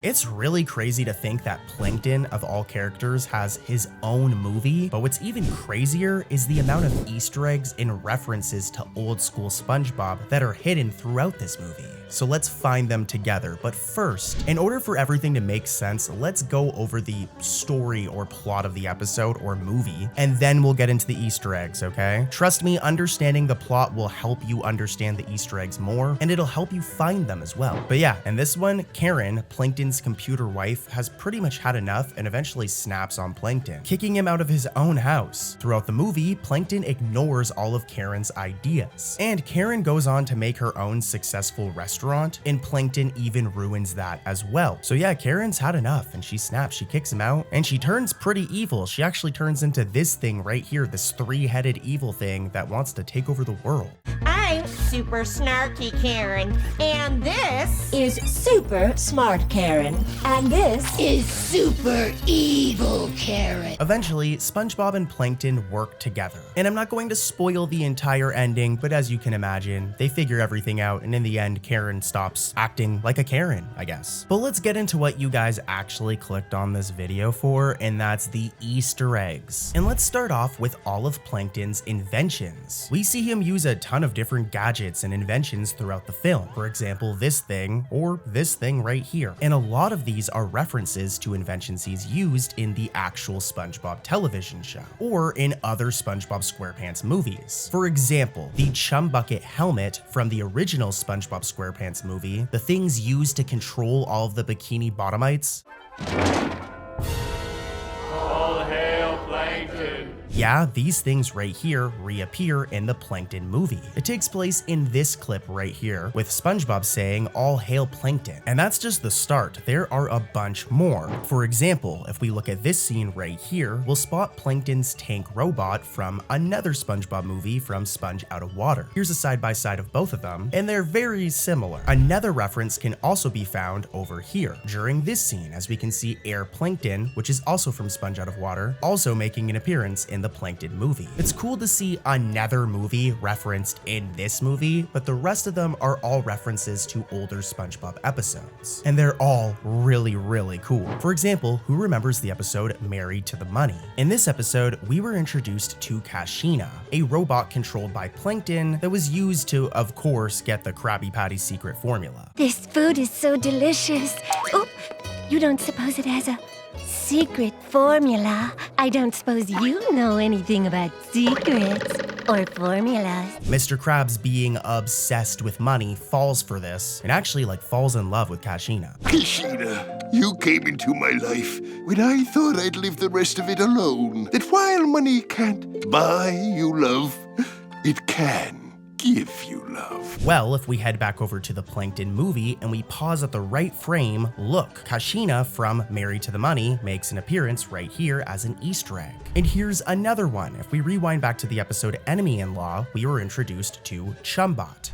It's really crazy to think that Plankton, of all characters, has his own movie, but what's even crazier is the amount of Easter eggs and references to old school SpongeBob that are hidden throughout this movie. So let's find them together. But first, in order for everything to make sense, let's go over the story or plot of the episode or movie, and then we'll get into the Easter eggs, okay? Trust me, understanding the plot will help you understand the Easter eggs more, and it'll help you find them as well. But yeah, in this one, Karen, Plankton's computer wife, has pretty much had enough and eventually snaps on Plankton, kicking him out of his own house. Throughout the movie, Plankton ignores all of Karen's ideas, and Karen goes on to make her own successful restaurant, and Plankton even ruins that as well. So yeah, Karen's had enough and she snaps, she kicks him out, and she turns pretty evil. She actually turns into this thing right here, this three-headed evil thing that wants to take over the world. I'm super snarky Karen, and this is super smart Karen, and this is super evil Karen. Eventually, SpongeBob and Plankton work together, and I'm not going to spoil the entire ending, but as you can imagine, they figure everything out, and in the end, Karen stops acting like a Karen, I guess. But let's get into what you guys actually clicked on this video for, and that's the Easter eggs. And let's start off with all of Plankton's inventions. We see him use a ton of different gadgets and inventions throughout the film. For example, this thing or this thing right here. And a lot of these are references to inventions he's used in the actual SpongeBob television show or in other SpongeBob SquarePants movies. For example, the chum bucket helmet from the original SpongeBob SquarePants movie, the things used to control all of the Bikini Bottomites. All hail Plankton! Yeah, these things right here reappear in the Plankton movie. It takes place in this clip right here, with SpongeBob saying, "All hail Plankton." And that's just the start. There are a bunch more. For example, if we look at this scene right here, we'll spot Plankton's tank robot from another SpongeBob movie from Sponge Out of Water. Here's a side-by-side of both of them, and they're very similar. Another reference can also be found over here, during this scene, as we can see Air Plankton, which is also from Sponge Out of Water, also making an appearance in the Plankton movie. It's cool to see another movie referenced in this movie, but the rest of them are all references to older SpongeBob episodes. And they're all really, really cool. For example, who remembers the episode Married to the Money? In this episode, we were introduced to Kashina, a robot controlled by Plankton that was used to, of course, get the Krabby Patty's secret formula. This food is so delicious. Oh, you don't suppose it has a secret formula? I don't suppose you know anything about secrets or formulas. Mr. Krabs, being obsessed with money, falls for this and actually falls in love with Kashina. Kashina, you came into my life when I thought I'd live the rest of it alone. That while money can't buy you love, it can give you love. Well, if we head back over to the Plankton movie and we pause at the right frame, look, Kashina from Married to the Money makes an appearance right here as an Easter egg. And here's another one. If we rewind back to the episode Enemy-in-Law, we were introduced to Chumbot.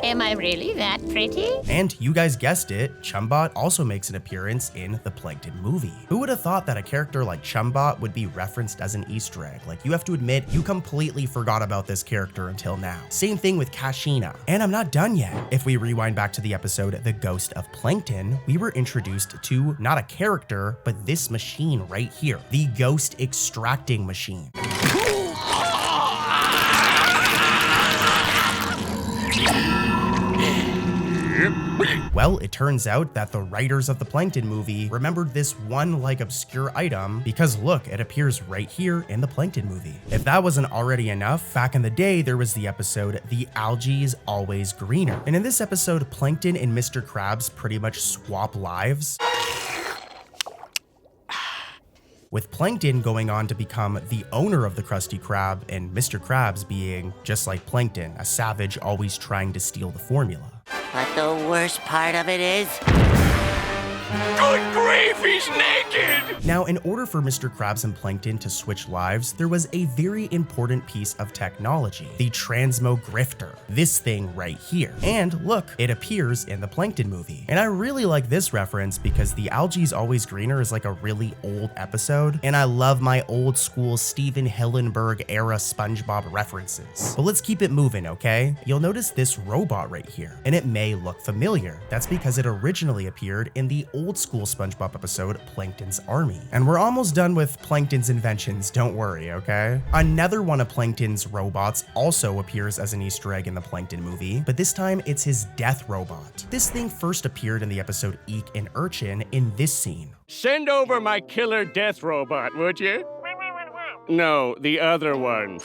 am I really that pretty? And you guys guessed it, Chumbot also makes an appearance in the Plankton movie. Who would have thought that a character like Chumbot would be referenced as an Easter egg? You have to admit, you completely forgot about this character until now. Same thing with Kashina. And I'm not done yet. If we rewind back to the episode The Ghost of Plankton, we were introduced to not a character, but this machine right here, the ghost extracting machine. Well, it turns out that the writers of the Plankton movie remembered this one obscure item because look, it appears right here in the Plankton movie. If that wasn't already enough, back in the day there was the episode The Algae's Always Greener. And in this episode, Plankton and Mr. Krabs pretty much swap lives, with Plankton going on to become the owner of the Krusty Krab and Mr. Krabs being, just like Plankton, a savage always trying to steal the formula. But the worst part of it is, Good grief, he's naked! Now, in order for Mr. Krabs and Plankton to switch lives, there was a very important piece of technology, the transmogrifter, this thing right here. And look, it appears in the Plankton movie. And I really like this reference because the Algae's Always Greener is like a really old episode, and I love my old school Steven Hillenburg era SpongeBob references. But let's keep it moving, okay? You'll notice this robot right here, and it may look familiar. That's because it originally appeared in the old school SpongeBob episode, Plankton's Army. And we're almost done with Plankton's inventions, don't worry, okay? Another one of Plankton's robots also appears as an Easter egg in the Plankton movie, but this time it's his death robot. This thing first appeared in the episode Eek and Urchin in this scene. Send over my killer death robot, would you? No, the other one.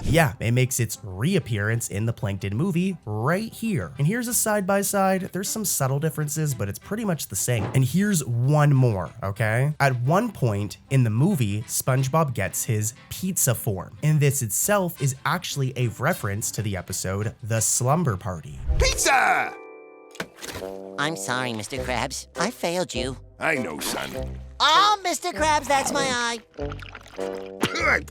Yeah, it makes its reappearance in the Plankton movie right here. And here's a side-by-side. There's some subtle differences, but it's pretty much the same. And here's one more, okay? At one point in the movie, SpongeBob gets his pizza form. And this itself is actually a reference to the episode The Slumber Party. Pizza! I'm sorry, Mr. Krabs. I failed you. I know, son. Oh, Mr. Krabs, that's my eye. Good.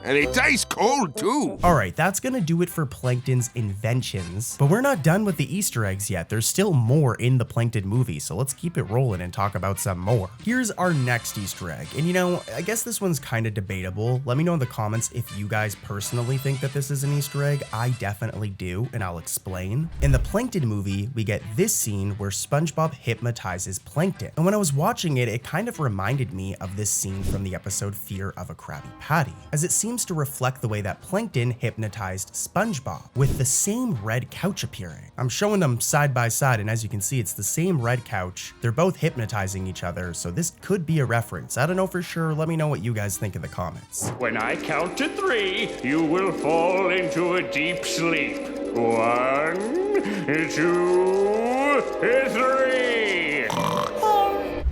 And it's ice cold, too. All right, that's gonna do it for Plankton's inventions, but we're not done with the Easter eggs yet. There's still more in the Plankton movie, so let's keep it rolling and talk about some more. Here's our next Easter egg, and you know, I guess this one's kind of debatable. Let me know in the comments if you guys personally think that this is an Easter egg. I definitely do, and I'll explain. In the Plankton movie, we get this scene where SpongeBob hypnotizes Plankton, and when I was watching it, it kind of reminded me of this scene from the episode Fear of a Krabby Patty, as it seems to reflect the way that Plankton hypnotized SpongeBob, with the same red couch appearing. I'm showing them side by side, and as you can see, it's the same red couch. They're both hypnotizing each other, so this could be a reference. I don't know for sure. Let me know what you guys think in the comments. When I count to 3, you will fall into a deep sleep. 1, 2, 3.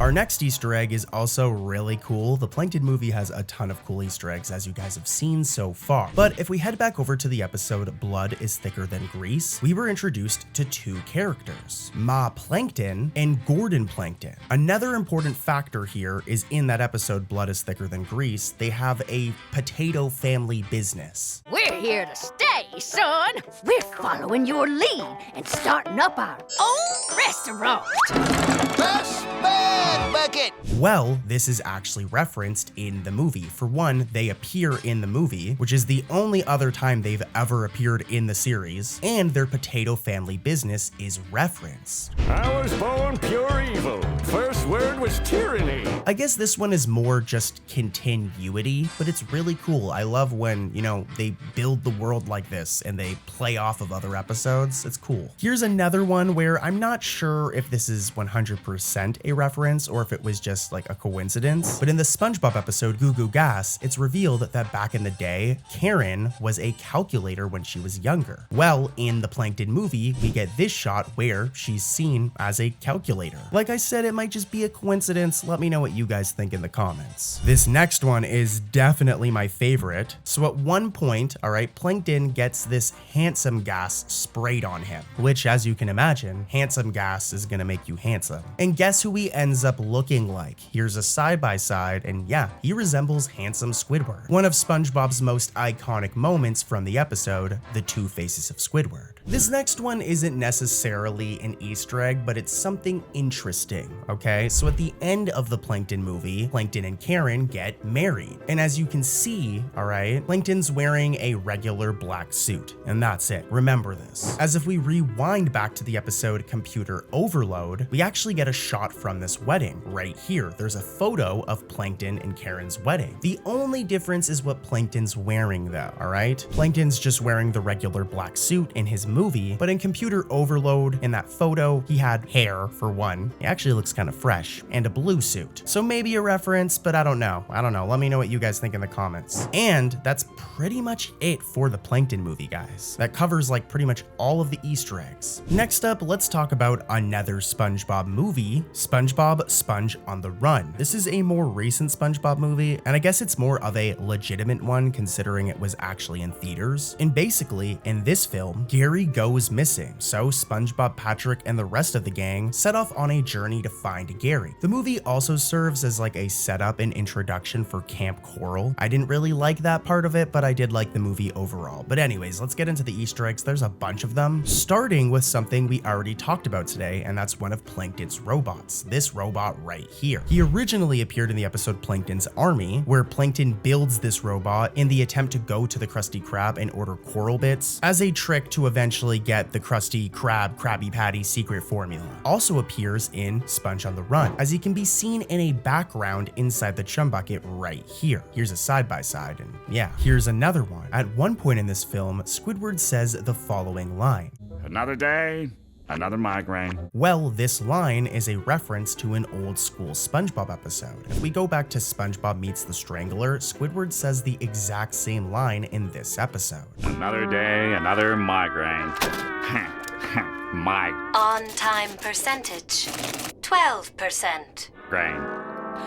Our next Easter egg is also really cool. The Plankton movie has a ton of cool Easter eggs, as you guys have seen so far. But if we head back over to the episode Blood is Thicker Than Grease, we were introduced to 2 characters, Ma Plankton and Gordon Plankton. Another important factor here is in that episode Blood is Thicker Than Grease, they have a potato family business. We're here to stay, son. We're following your lead and starting up our own restaurant. Bucket. Well, this is actually referenced in the movie. For one, they appear in the movie, which is the only other time they've ever appeared in the series, and their potato family business is referenced. I was born pure evil. First word was tyranny. I guess this one is more just continuity, but it's really cool. I love when, you know, they build the world like this and they play off of other episodes. It's cool. Here's another one where I'm not sure if this is 100% a reference or if it was just like a coincidence, but in the SpongeBob episode Goo Goo Gas, it's revealed that back in the day, Karen was a calculator when she was younger. Well, in the Plankton movie, we get this shot where she's seen as a calculator. Like I said, it might just be a coincidence. Let me know what you guys think in the comments. This next one is definitely my favorite. So at one point, all right, Plankton gets this handsome gas sprayed on him, which, as you can imagine, handsome gas is gonna make you handsome. And guess who he ends up looking like? Here's a side-by-side, and yeah, he resembles handsome Squidward. One of SpongeBob's most iconic moments from the episode, the 2 faces of Squidward. This next one isn't necessarily an Easter egg, but it's something interesting, okay? So at the end of the Plankton movie, Plankton and Karen get married. And as you can see, all right, Plankton's wearing a regular black suit, and that's it. Remember this. As if we rewind back to the episode Computer Overload, we actually get a shot from this wedding right here. There's a photo of Plankton and Karen's wedding. The only difference is what Plankton's wearing though, all right? Plankton's just wearing the regular black suit in his movie, but in Computer Overload, in that photo, he had hair for one. He actually looks kind of fresh, and a blue suit. So maybe a reference, but I don't know. Let me know what you guys think in the comments. And that's pretty much it for the Plankton movie, guys. That covers like pretty much all of the Easter eggs. Next up, let's talk about another SpongeBob movie, SpongeBob Sponge on the Run. This is a more recent SpongeBob movie, and I guess it's more of a legitimate one considering it was actually in theaters. And basically, in this film, Gary goes missing, so SpongeBob, Patrick, and the rest of the gang set off on a journey to find Gary. The movie also serves as like a setup and introduction for Camp Coral. I didn't really like that part of it, but I did like the movie overall. But anyways, let's get into the Easter eggs. There's a bunch of them, starting with something we already talked about today, and that's one of Plankton's robots, this robot right here. He originally appeared in the episode Plankton's Army, where Plankton builds this robot in the attempt to go to the Krusty Krab and order coral bits as a trick to eventually get the Krusty Krab Krabby Patty secret formula. Also appears in Sponge on the Run, as he can be seen in a background inside the chum bucket right here. Here's a side-by-side, and yeah, here's another one. At one point in this film, Squidward says the following line: Another day, another migraine. Well, this line is a reference to an old school SpongeBob episode. If we go back to SpongeBob Meets the Strangler, Squidward says the exact same line in this episode. Another day, another migraine. On-time percentage, 12%. Migraine.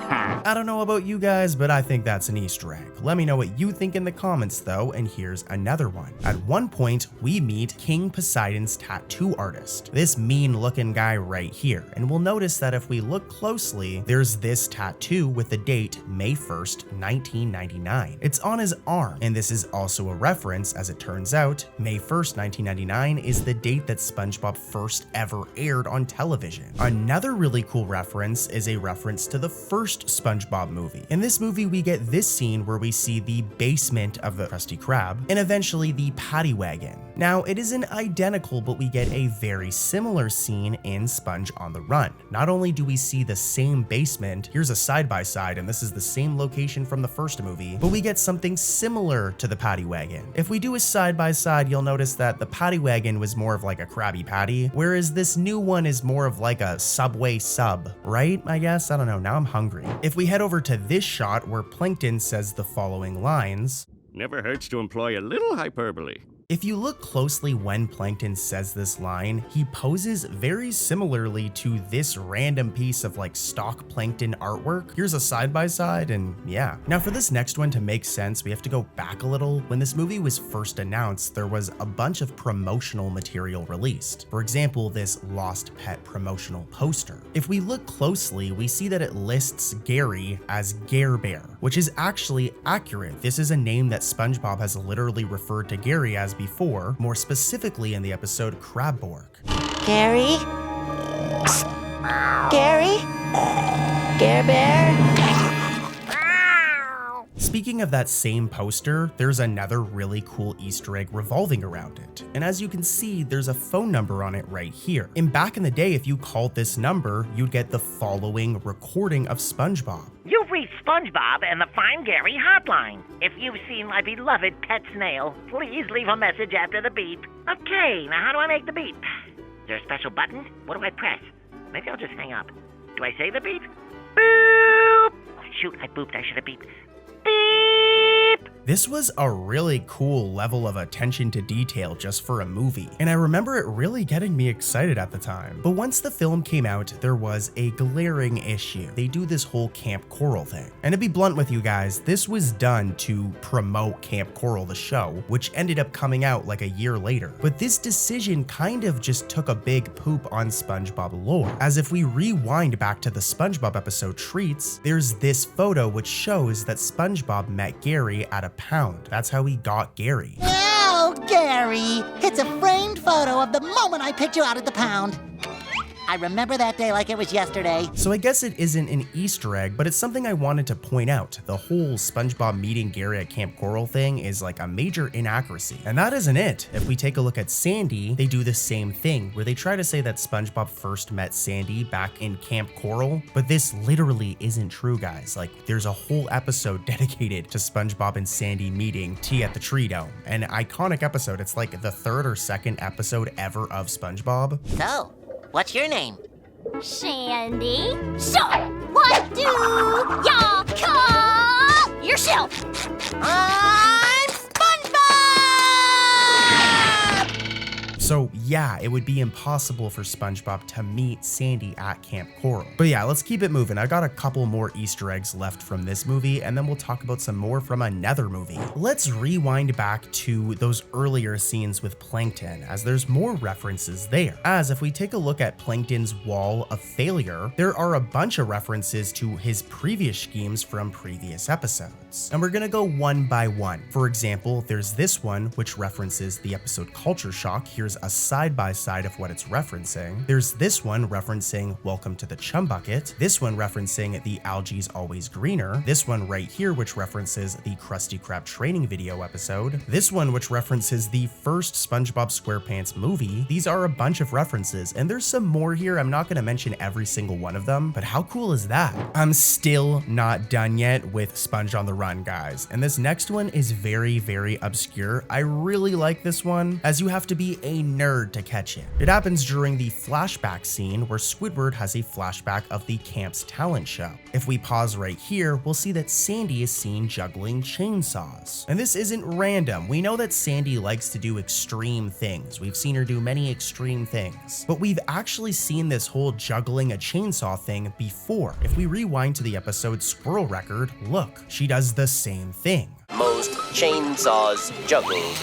I don't know about you guys, but I think that's an Easter egg. Let me know what you think in the comments though, and here's another one. At one point, we meet King Poseidon's tattoo artist, this mean looking guy right here, and we'll notice that if we look closely, there's this tattoo with the date May 1st, 1999. It's on his arm, and this is also a reference, as it turns out, May 1st, 1999 is the date that SpongeBob first ever aired on television. Another really cool reference is a reference to the first SpongeBob movie. In this movie, we get this scene where we see the basement of the Krusty Krab and eventually the paddy wagon. Now, it isn't identical, but we get a very similar scene in Sponge on the Run. Not only do we see the same basement, here's a side-by-side, and this is the same location from the first movie, but we get something similar to the paddy wagon. If we do a side-by-side, you'll notice that the paddy wagon was more of like a Krabby Patty, whereas this new one is more of like a Subway sub, right? I guess? I don't know, now I'm hungry. If we head over to this shot where Plankton says the following lines, Never hurts to employ a little hyperbole. if you look closely when Plankton says this line, he poses very similarly to this random piece of like stock Plankton artwork. Here's a side-by-side, and yeah. Now for this next one to make sense, we have to go back a little. When this movie was first announced, there was a bunch of promotional material released. For example, this Lost Pet promotional poster. If we look closely, we see that it lists Gary as Gare Bear, which is actually accurate. This is a name that SpongeBob has literally referred to Gary as before, more specifically in the episode Crabborg. Gary? Gary? Care Bear? Speaking of that same poster, there's another really cool Easter egg revolving around it. And as you can see, there's a phone number on it right here. And back in the day, if you called this number, you'd get the following recording of SpongeBob. You've reached SpongeBob and the Find Gary hotline. If you've seen my beloved pet snail, please leave a message after the beep. Okay, now how do I make the beep? Is there a special button? What do I press? Maybe I'll just hang up. Do I say the beep? Boop! Oh, shoot, I booped. I should have beeped. Beep! This was a really cool level of attention to detail just for a movie, and I remember it really getting me excited at the time. But once the film came out, there was a glaring issue. They do this whole Camp Coral thing. And to be blunt with you guys, this was done to promote Camp Coral, the show, which ended up coming out like a year later. But this decision kind of just took a big poop on SpongeBob lore, as if we rewind back to the SpongeBob episode Treats, there's this photo which shows that SpongeBob met Gary at a pound. That's how he got Gary. Oh, Gary! It's a framed photo of the moment I picked you out at the pound. I remember that day like it was yesterday. So I guess it isn't an Easter egg, but it's something I wanted to point out. The whole SpongeBob meeting Gary at Camp Coral thing is like a major inaccuracy. And that isn't it. If we take a look at Sandy, they do the same thing, where they try to say that SpongeBob first met Sandy back in Camp Coral, but this literally isn't true, guys. Like, there's a whole episode dedicated to SpongeBob and Sandy meeting tea at the Tree Dome. An iconic episode. It's like the third or second episode ever of SpongeBob. So, what's your name? Sandy. So, What do y'all call yourself? I'm SpongeBob! So yeah, it would be impossible for SpongeBob to meet Sandy at Camp Coral. But yeah, let's keep it moving. I got a couple more Easter eggs left from this movie, and then we'll talk about some more from another movie. Let's rewind back to those earlier scenes with Plankton, as there's more references there. As if we take a look at Plankton's wall of failure, there are a bunch of references to his previous schemes from previous episodes. And we're gonna go one by one. For example, there's this one, which references the episode Culture Shock. Here's a side-by-side of what it's referencing. There's this one referencing Welcome to the Chum Bucket. This one referencing The Algae's Always Greener. This one right here, which references the Krusty Krab training video episode. This one, which references the first SpongeBob SquarePants movie. These are a bunch of references, and there's some more here. I'm not gonna mention every single one of them, but how cool is that? I'm still not done yet with Sponge on the Run, guys. And this next one is very, very obscure. I really like this one, as you have to be a nerd to catch it. It happens during the flashback scene where Squidward has a flashback of the camp's talent show. If we pause right here, we'll see that Sandy is seen juggling chainsaws. And this isn't random. We know that Sandy likes to do extreme things. We've seen her do many extreme things, but we've actually seen this whole juggling a chainsaw thing before. If we rewind to the episode Squirrel Record, look, she does the same thing. Most chainsaws juggled.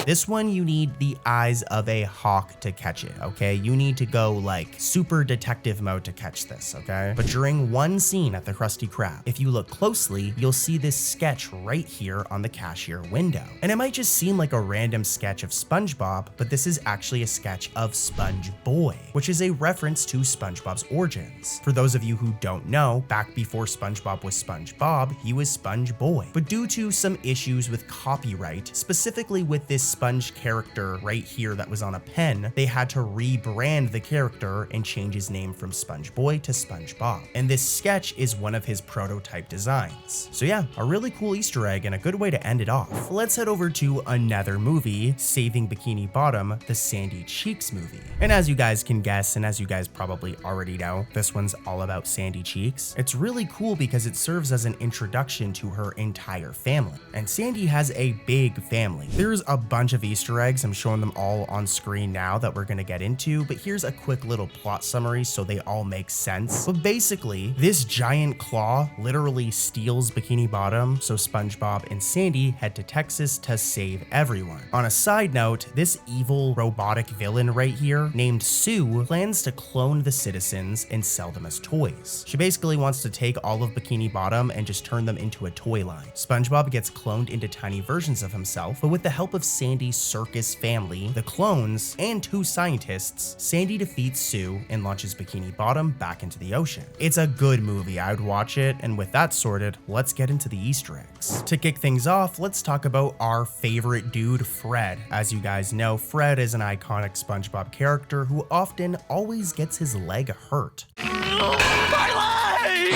This one, you need the eyes of a hawk to catch it, okay? You need to go like super detective mode to catch this, okay? But during one scene at the Krusty Krab, if you look closely, you'll see this sketch right here on the cashier window. And it might just seem like a random sketch of SpongeBob, but this is actually a sketch of Sponge Boy, which is a reference to SpongeBob's origins. For those of you who don't know, back before SpongeBob was SpongeBob, he was Sponge Boy. But due to some issues with copyright, specifically with this Sponge character right here that was on a pen, they had to rebrand the character and change his name from Sponge Boy to SpongeBob. And this sketch is one of his prototype designs. So yeah, a really cool Easter egg and a good way to end it off. Let's head over to another movie, Saving Bikini Bottom, the Sandy Cheeks movie. And as you guys can guess, and as you guys probably already know, this one's all about Sandy Cheeks. It's really cool because it serves as an introduction to her entire family. And Sandy has a big family. There's a bunch of Easter eggs. I'm showing them all on screen now that we're gonna get into, but here's a quick little plot summary so they all make sense. But basically, this giant claw literally steals Bikini Bottom, so SpongeBob and Sandy head to Texas to save everyone. On a side note, this evil robotic villain right here, named Sue, plans to clone the citizens and sell them as toys. She basically wants to take all of Bikini Bottom and just turn them into a toy line. SpongeBob gets cloned into tiny versions of himself, but with the help of Sandy's circus family, the clones, and 2 scientists, Sandy defeats Sue and launches Bikini Bottom back into the ocean. It's a good movie, I'd watch it, and with that sorted, let's get into the Easter eggs. To kick things off, let's talk about our favorite dude, Fred. As you guys know, Fred is an iconic SpongeBob character who often always gets his leg hurt. My leg!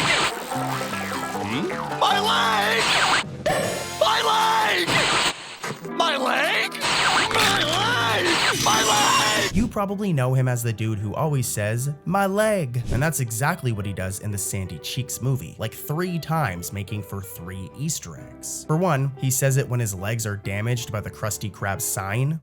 My leg! My leg! My leg! My leg! My leg! You probably know him as the dude who always says, "my leg." And that's exactly what he does in the Sandy Cheeks movie, like 3 times, making for 3 Easter eggs. For one, he says it when his legs are damaged by the Krusty Krab sign.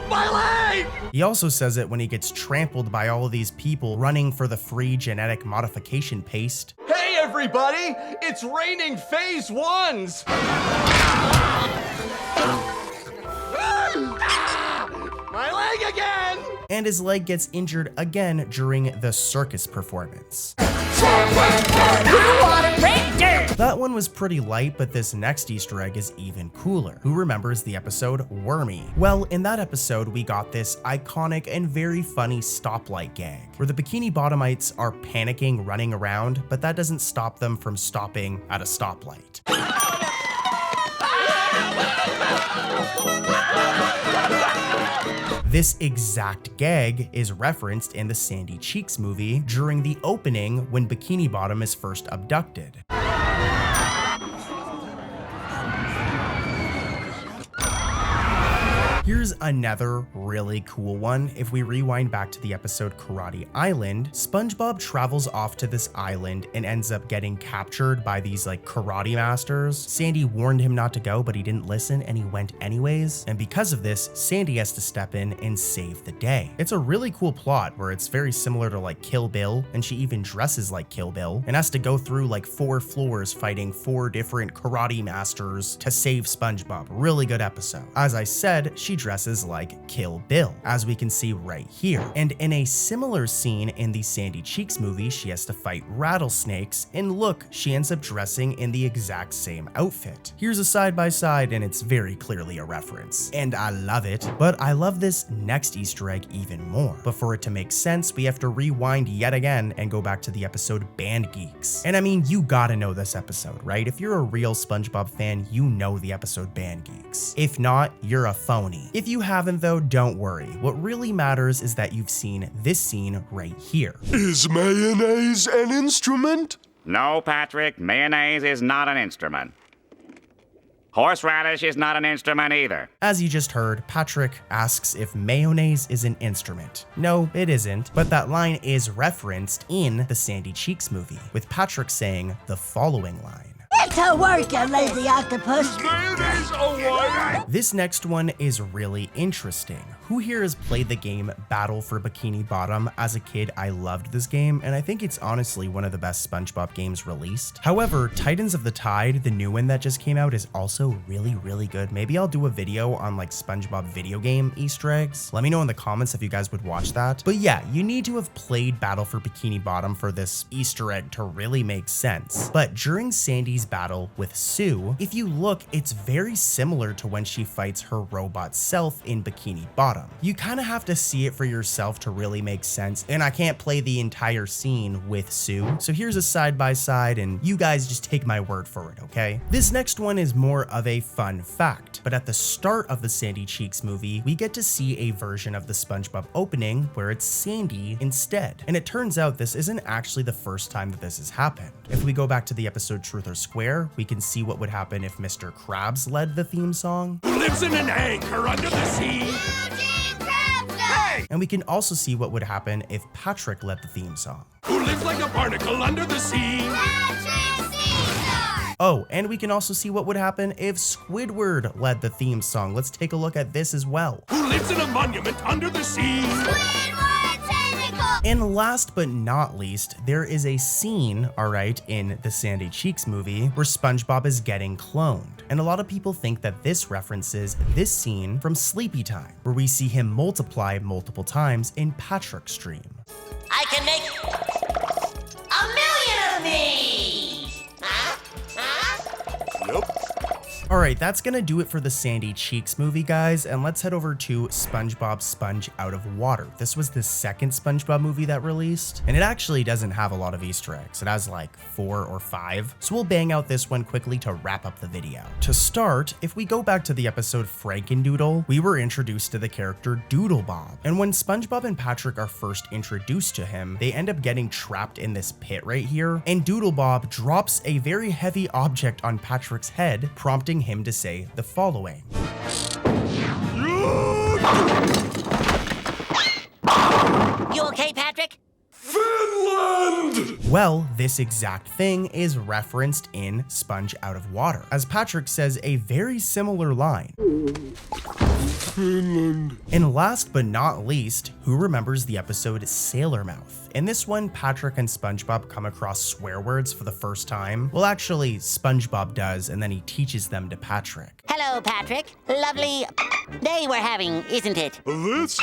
My leg! He also says it when he gets trampled by all of these people running for the free genetic modification paste. Hey everybody, it's raining phase 1s! My leg again! And his leg gets injured again during the circus performance. That one was pretty light, but this next Easter egg is even cooler. Who remembers the episode Wormy? Well, in that episode, we got this iconic and very funny stoplight gag, where the Bikini Bottomites are panicking, running around, but that doesn't stop them from stopping at a stoplight. This exact gag is referenced in the Sandy Cheeks movie during the opening when Bikini Bottom is first abducted. Here's another really cool one. If we rewind back to the episode Karate Island, SpongeBob travels off to this island and ends up getting captured by these like karate masters. Sandy warned him not to go, but he didn't listen and he went anyways. And because of this, Sandy has to step in and save the day. It's a really cool plot where it's very similar to like Kill Bill, and she even dresses like Kill Bill and has to go through like 4 floors fighting 4 different karate masters to save SpongeBob. Really good episode. As I said, she dresses like Kill Bill, as we can see right here. And in a similar scene in the Sandy Cheeks movie, she has to fight rattlesnakes, and look, she ends up dressing in the exact same outfit. Here's a side by side, and it's very clearly a reference. And I love it, but I love this next Easter egg even more. But for it to make sense, we have to rewind yet again and go back to the episode Band Geeks. And I mean, you gotta know this episode, right? If you're a real SpongeBob fan, you know the episode Band Geeks. If not, you're a phony. If you haven't though, don't worry. What really matters is that you've seen this scene right here. Is mayonnaise an instrument? No, Patrick, mayonnaise is not an instrument. Horseradish is not an instrument either. As you just heard, Patrick asks if mayonnaise is an instrument. No, it isn't, but that line is referenced in the Sandy Cheeks movie, with Patrick saying the following line. It's a worker, lazy octopus. Mayonnaise away! This next one is really interesting. Who here has played the game Battle for Bikini Bottom? As a kid, I loved this game, and I think it's honestly one of the best SpongeBob games released. However, Titans of the Tide, the new one that just came out, is also really, really good. Maybe I'll do a video on like SpongeBob video game Easter eggs. Let me know in the comments if you guys would watch that. But yeah, you need to have played Battle for Bikini Bottom for this Easter egg to really make sense. But during Sandy's battle with Sue, if you look, it's very similar to when she fights her robot self in Bikini Bottom. You kind of have to see it for yourself to really make sense, and I can't play the entire scene with Sue. So here's a side by side, and you guys just take my word for it, okay? This next one is more of a fun fact, but at the start of the Sandy Cheeks movie, we get to see a version of the SpongeBob opening where it's Sandy instead. And it turns out this isn't actually the first time that this has happened. If we go back to the episode Truth or Square, we can see what would happen if Mr. Krabs led the theme song. Who lives in an anchor under the sea? And we can also see what would happen if Patrick led the theme song. Who lives like a barnacle under the sea? Oh, and we can also see what would happen if Squidward led the theme song. Let's take a look at this as well. Who lives in a monument under the sea? And last but not least, there is a scene, alright, in the Sandy Cheeks movie where SpongeBob is getting cloned. And a lot of people think that this references this scene from Sleepy Time, where we see him multiply multiple times in Patrick's dream. I can make 1,000,000 of these! Nope. Alright, that's gonna do it for the Sandy Cheeks movie, guys, and let's head over to SpongeBob Sponge Out of Water. This was the second SpongeBob movie that released, and it actually doesn't have a lot of Easter eggs. It has like 4 or 5, so we'll bang out this one quickly to wrap up the video. To start, if we go back to the episode Frankendoodle, we were introduced to the character Doodlebob, and when SpongeBob and Patrick are first introduced to him, they end up getting trapped in this pit right here, and Doodlebob drops a very heavy object on Patrick's head, prompting him to say the following. You okay, Patrick? Finland! Well, this exact thing is referenced in Sponge Out of Water, as Patrick says a very similar line. Finland. And last but not least, who remembers the episode Sailor Mouth? In this one, Patrick and SpongeBob come across swear words for the first time. Well, actually, SpongeBob does, and then he teaches them to Patrick. Hello, Patrick. Lovely day we're having, isn't it? This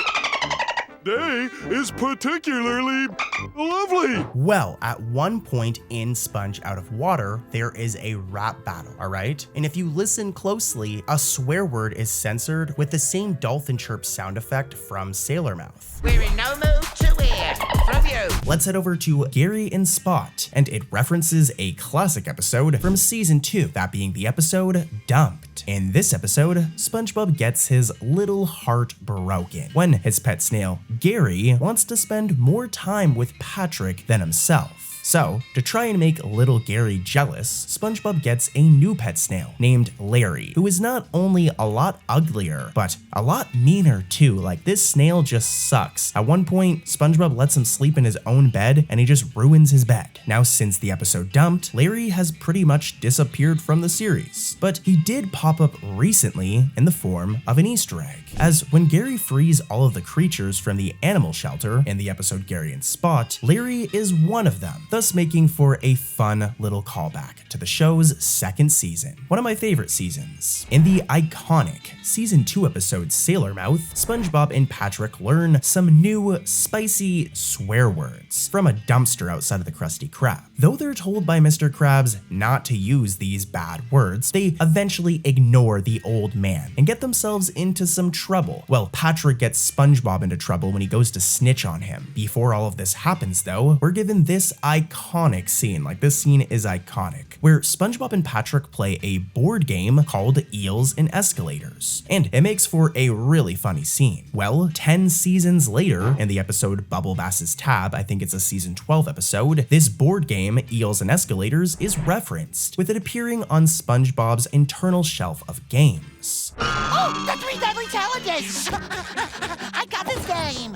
day is particularly lovely. Well, at one point in Sponge Out of Water, there is a rap battle, all right? And if you listen closely, a swear word is censored with the same dolphin chirp sound effect from Sailor Mouth. We're in no mood to hear from you. Let's head over to Gary and Spot, and it references a classic episode from season 2, that being the episode Dumped. In this episode, SpongeBob gets his little heart broken when his pet snail, Gary, wants to spend more time with Patrick than himself. So, to try and make little Gary jealous, SpongeBob gets a new pet snail named Larry, who is not only a lot uglier, but a lot meaner too. Like, this snail just sucks. At one point, SpongeBob lets him sleep in his own bed and he just ruins his bed. Now, since the episode dumped, Larry has pretty much disappeared from the series, but he did pop up recently in the form of an Easter egg, as when Gary frees all of the creatures from the animal shelter in the episode Gary and Spot, Larry is one of them, thus making for a fun little callback to the show's second season, one of my favorite seasons. In the iconic Season 2 episode Sailor Mouth, SpongeBob and Patrick learn some new spicy swear words from a dumpster outside of the Krusty Krab. Though they're told by Mr. Krabs not to use these bad words, they eventually ignore the old man and get themselves into some trouble. Well, Patrick gets SpongeBob into trouble when he goes to snitch on him. Before all of this happens though, we're given this iconic scene, like this scene is iconic, where SpongeBob and Patrick play a board game called Eels and Escalators, and it makes for a really funny scene. Well, 10 seasons later, in the episode Bubble Bass's Tab, I think it's a season 12 episode, this board game, Eels and Escalators, is referenced, with it appearing on SpongeBob's internal shelf of games. Oh, the Three Deadly Challenges! I got this game!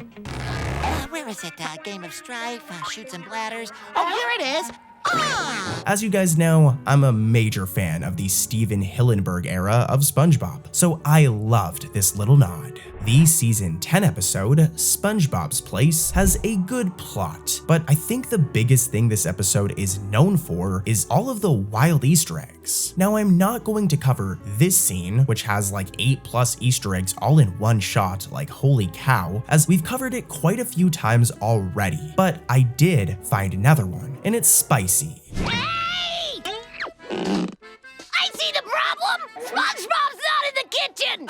Where is it? Game of Strife, Shoots and Bladders. Oh, here it is! As you guys know, I'm a major fan of the Steven Hillenburg era of SpongeBob, so I loved this little nod. The season 10 episode, SpongeBob's Place, has a good plot, but I think the biggest thing this episode is known for is all of the wild Easter eggs. Now, I'm not going to cover this scene, which has like 8+ Easter eggs all in one shot, like holy cow, as we've covered it quite a few times already, but I did find another one, and it's spicy. Hey! I see the problem! SpongeBob's not in the kitchen!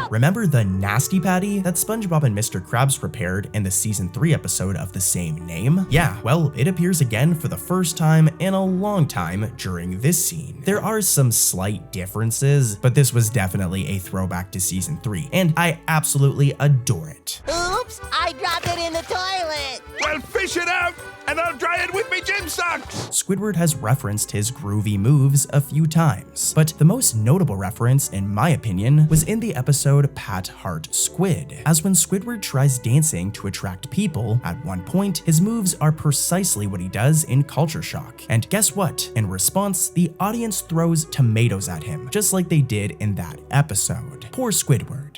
Remember the Nasty Patty that SpongeBob and Mr. Krabs prepared in the season 3 episode of the same name? Yeah, well, it appears again for the first time in a long time during this scene. There are some slight differences, but this was definitely a throwback to season 3, and I absolutely adore it. Oops, I dropped it in the toilet! Well, fish it out, and I'll dry it with me gym socks! Squidward has referenced his groovy moves a few times, but the most notable reference, in my opinion, was in the episode Pat Heart Squid, as when Squidward tries dancing to attract people, at one point, his moves are precisely what he does in Culture Shock. And guess what? In response, the audience throws tomatoes at him, just like they did in that episode. Poor Squidward.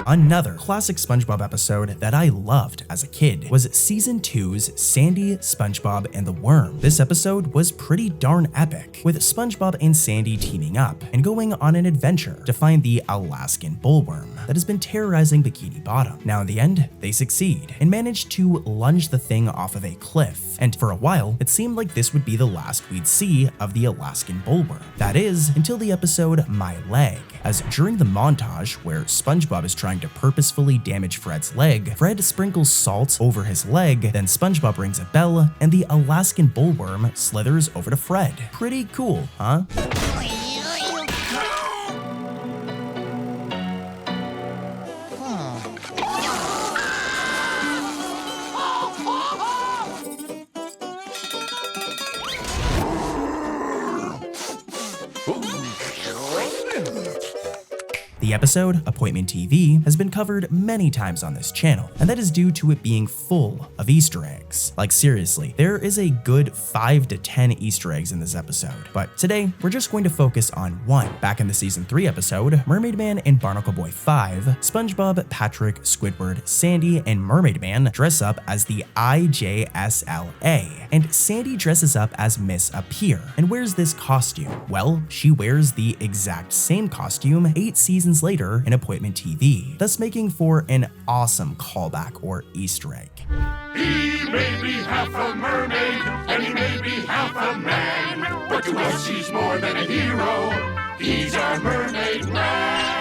Another classic SpongeBob episode that I loved as a kid was Season 2's Sandy, SpongeBob, and the Worm. This episode was pretty darn epic, with SpongeBob and Sandy teaming up and going on an adventure to find the Alaskan bullworm that has been terrorizing Bikini Bottom. Now in the end, they succeed and manage to lunge the thing off of a cliff, and for a while, it seemed like this would be the last we'd see of the Alaskan bullworm. That is, until the episode My Leg, as during the montage where SpongeBob is trying to purposefully damage Fred's leg, Fred sprinkles salt over his leg, then SpongeBob rings a bell, and the Alaskan bullworm slithers over to Fred. Pretty cool, huh? The episode, Appointment TV, has been covered many times on this channel, and that is due to it being full of Easter eggs. Like seriously, there is a good 5 to 10 Easter eggs in this episode, but today we're just going to focus on one. Back in the Season 3 episode, Mermaid Man and Barnacle Boy 5, SpongeBob, Patrick, Squidward, Sandy, and Mermaid Man dress up as the IJSLA, and Sandy dresses up as Miss Appear and wears this costume. Well, she wears the exact same costume 8 seasons later in Appointment TV, thus making for an awesome callback or Easter egg. He may be half a mermaid, and he may be half a man, but to us he's more than a hero. He's our mermaid man.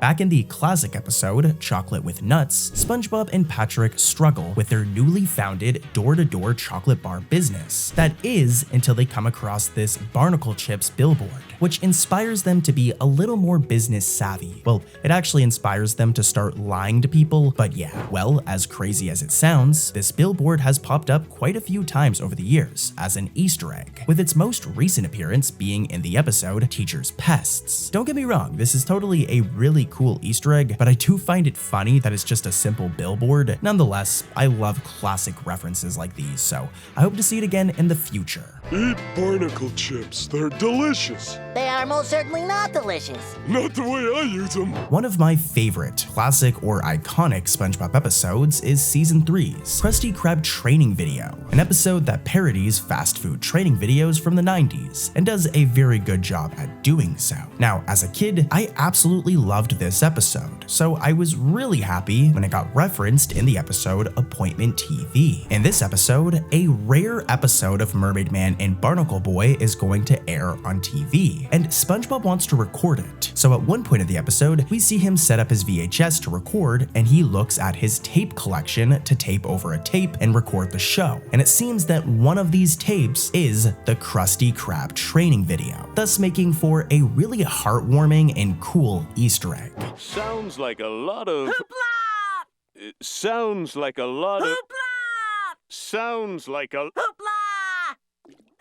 Back in the classic episode, Chocolate with Nuts, SpongeBob and Patrick struggle with their newly founded door-to-door chocolate bar business. That is, until they come across this Barnacle Chips billboard, which inspires them to be a little more business savvy. Well, it actually inspires them to start lying to people, but yeah, well, as crazy as it sounds, this billboard has popped up quite a few times over the years as an Easter egg, with its most recent appearance being in the episode Teacher's Pests. Don't get me wrong, this is totally a really cool Easter egg, but I do find it funny that it's just a simple billboard. Nonetheless, I love classic references like these, so I hope to see it again in the future. Eat barnacle chips, they're delicious. They are most certainly not delicious. Not the way I use them. One of my favorite classic or iconic SpongeBob episodes is Season 3's Krusty Krab training video, an episode that parodies fast food training videos from the 90s and does a very good job at doing so. Now, as a kid, I absolutely loved this episode, so I was really happy when it got referenced in the episode Appointment TV. In this episode, a rare episode of Mermaid Man and Barnacle Boy is going to air on TV, and SpongeBob wants to record it. So at one point of the episode, we see him set up his VHS to record, and he looks at his tape collection to tape over a tape and record the show. And it seems that one of these tapes is the Krusty Krab training video, thus making for a really heartwarming and cool Easter egg. Sounds like a lot of... Hoopla! Sounds like a lot of... Hoopla! Sounds like a... Hoopla!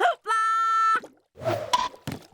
Hoopla!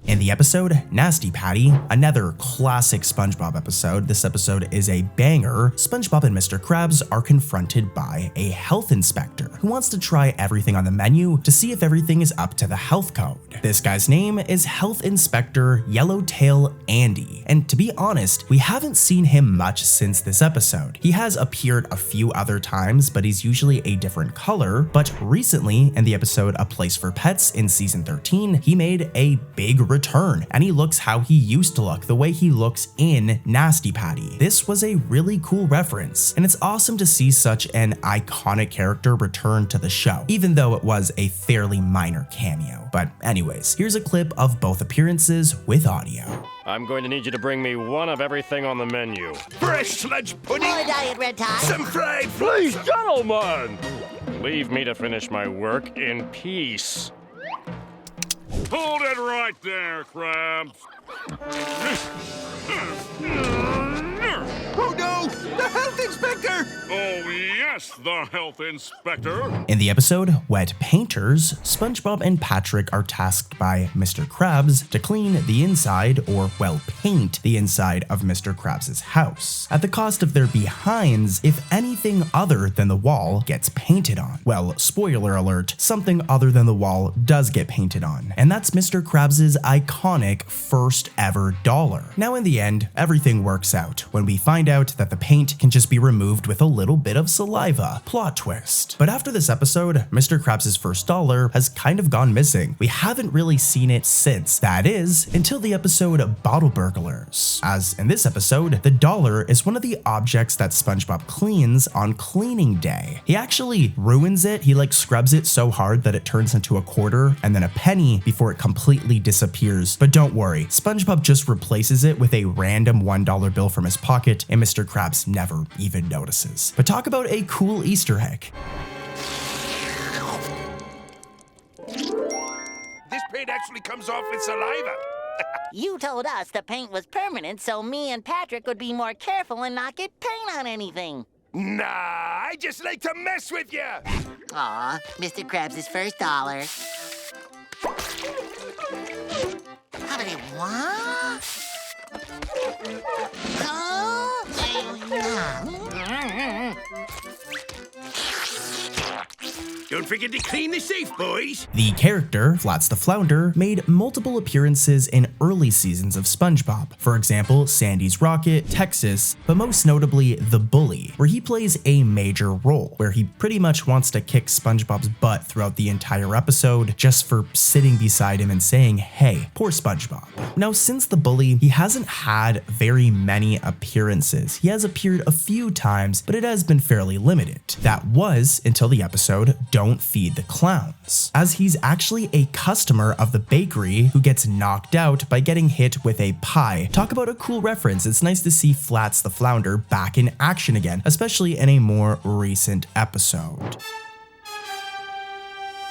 In the episode Nasty Patty, another classic SpongeBob episode, this episode is a banger. SpongeBob and Mr. Krabs are confronted by a health inspector who wants to try everything on the menu to see if everything is up to the health code. This guy's name is Health Inspector Yellowtail Andy, and to be honest, we haven't seen him much since this episode. He has appeared a few other times, but he's usually a different color, but recently in the episode A Place for Pets in Season 13, he made a big return, and he looks how he used to look, the way he looks in Nasty Patty. This was a really cool reference, and it's awesome to see such an iconic character return to the show, even though it was a fairly minor cameo. But anyways, here's a clip of both appearances with audio. I'm going to need you to bring me one of everything on the menu. Fresh sludge pudding. More diet red tie. Some fried Please, gentlemen! Leave me to finish my work in peace. Hold it right there, Krabs. Oh no! The health inspector! Oh yes, the health inspector. In the episode Wet Painters, SpongeBob and Patrick are tasked by Mr. Krabs to clean the inside, or well, paint the inside of Mr. Krabs' house, at the cost of their behinds if anything other than the wall gets painted on. Well, spoiler alert, something other than the wall does get painted on, and that's Mr. Krabs' iconic first ever dollar. Now in the end, everything works out when we find out that the paint can just be removed with a little bit of saliva. Plot twist. But after this episode, Mr. Krabs' first dollar has kind of gone missing. We haven't really seen it since. That is, until the episode Bottle Burglars. As in this episode, the dollar is one of the objects that SpongeBob cleans on cleaning day. He actually ruins it. He scrubs it so hard that it turns into a quarter and then a penny before it completely disappears. But don't worry, SpongeBob just replaces it with a random $1 bill from his pocket, and Mr. Krabs never even notices. But talk about a cool Easter egg. This paint actually comes off with saliva. You told us the paint was permanent, so me and Patrick would be more careful and not get paint on anything. Nah, I just like to mess with you. Aw, Mr. Krabs' first dollar. How many what? Don't forget to clean the safe, boys. The character, Flats the Flounder, made multiple appearances in early seasons of SpongeBob. For example, Sandy's Rocket, Texas, but most notably The Bully, where he plays a major role, where he pretty much wants to kick SpongeBob's butt throughout the entire episode just for sitting beside him and saying, hey, poor SpongeBob. Now, since The Bully, he hasn't had very many appearances. He has appeared a few times, but it has been fairly limited. That was until the episode don't feed the clowns, as he's actually a customer of the bakery who gets knocked out by getting hit with a pie. Talk about a cool reference. It's nice to see Flats the Flounder back in action again, especially in a more recent episode.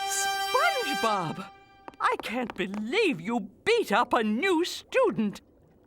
SpongeBob, I can't believe you beat up a new student.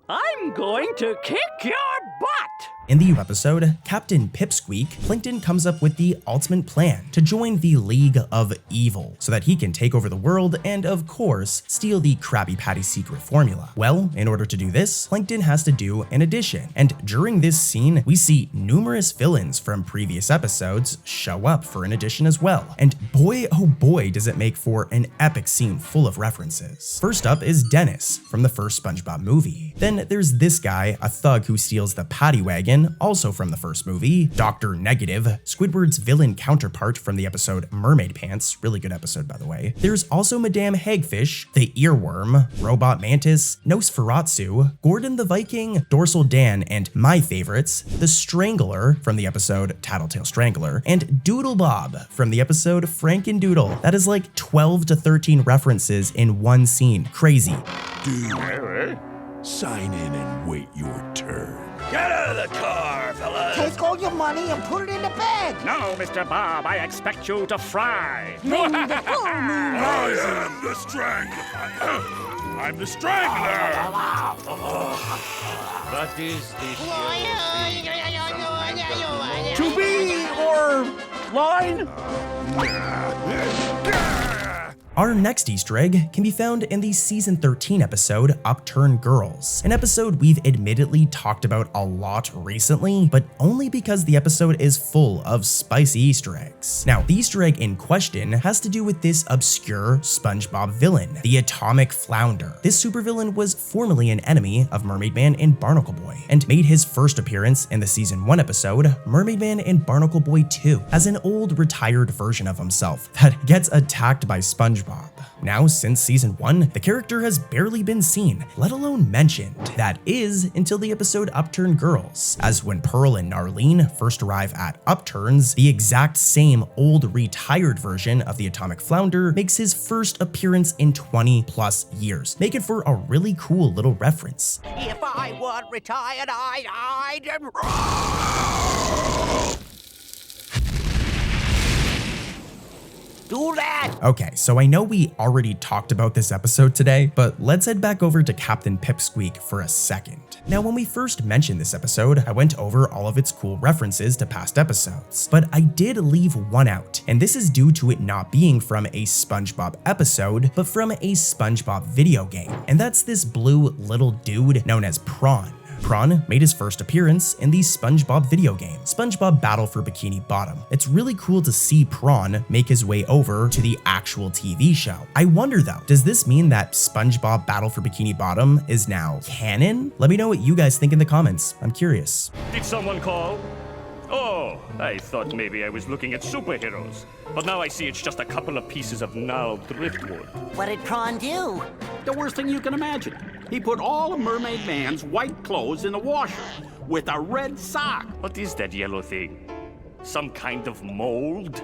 I'm going to kick your butt! In the episode, Captain Pipsqueak, Plankton comes up with the ultimate plan to join the League of Evil so that he can take over the world and, of course, steal the Krabby Patty secret formula. Well, in order to do this, Plankton has to do an addition, and during this scene, we see numerous villains from previous episodes show up for an addition as well. And boy, oh boy, does it make for an epic scene full of references. First up is Dennis from the first SpongeBob movie. Then there's this guy, a thug who steals the paddy wagon, also from the first movie. Dr. Negative, Squidward's villain counterpart from the episode Mermaid Pants, really good episode by the way. There's also Madame Hagfish, the Earworm, Robot Mantis, Nosferatu, Gordon the Viking, Dorsal Dan, and my favorites, the Strangler from the episode Tattletale Strangler, and Doodle Bob from the episode Frankendoodle. That is like 12 to 13 references in one scene. Crazy. Dude, sign in and wait your turn. Get out of the car, fellas! Take all your money and put it in the bag! No, Mr. Bob, I expect you to fry. When the full moon rises. I am the Strangler. I'm the Strangler. What is this To be or line? Our next Easter egg can be found in the season 13 episode Upturned Girls, an episode we've admittedly talked about a lot recently, but only because the episode is full of spicy Easter eggs. Now, the Easter egg in question has to do with this obscure SpongeBob villain, the Atomic Flounder. This supervillain was formerly an enemy of Mermaid Man and Barnacle Boy, and made his first appearance in the season 1 episode Mermaid Man and Barnacle Boy 2 as an old retired version of himself that gets attacked by SpongeBob. Now, since season 1, the character has barely been seen, let alone mentioned. That is until the episode Upturned Girls, as when Pearl and Narlene first arrive at Upturns, the exact same old retired version of the Atomic Flounder makes his first appearance in 20 plus years, making for a really cool little reference. If I weren't retired, I'd... Do that! Okay, so I know we already talked about this episode today, but let's head back over to Captain Pipsqueak for a second. Now, when we first mentioned this episode, I went over all of its cool references to past episodes, but I did leave one out, and this is due to it not being from a SpongeBob episode, but from a SpongeBob video game, and that's this blue little dude known as Prawn. Prawn made his first appearance in the SpongeBob video game, SpongeBob Battle for Bikini Bottom. It's really cool to see Prawn make his way over to the actual TV show. I wonder though, does this mean that SpongeBob Battle for Bikini Bottom is now canon? Let me know what you guys think in the comments. I'm curious. Did someone call? Oh, I thought maybe I was looking at superheroes. But now I see it's just a couple of pieces of gnarled driftwood. What did Prawn do? The worst thing you can imagine. He put all of Mermaid Man's white clothes in the washer with a red sock. What is that yellow thing? Some kind of mold?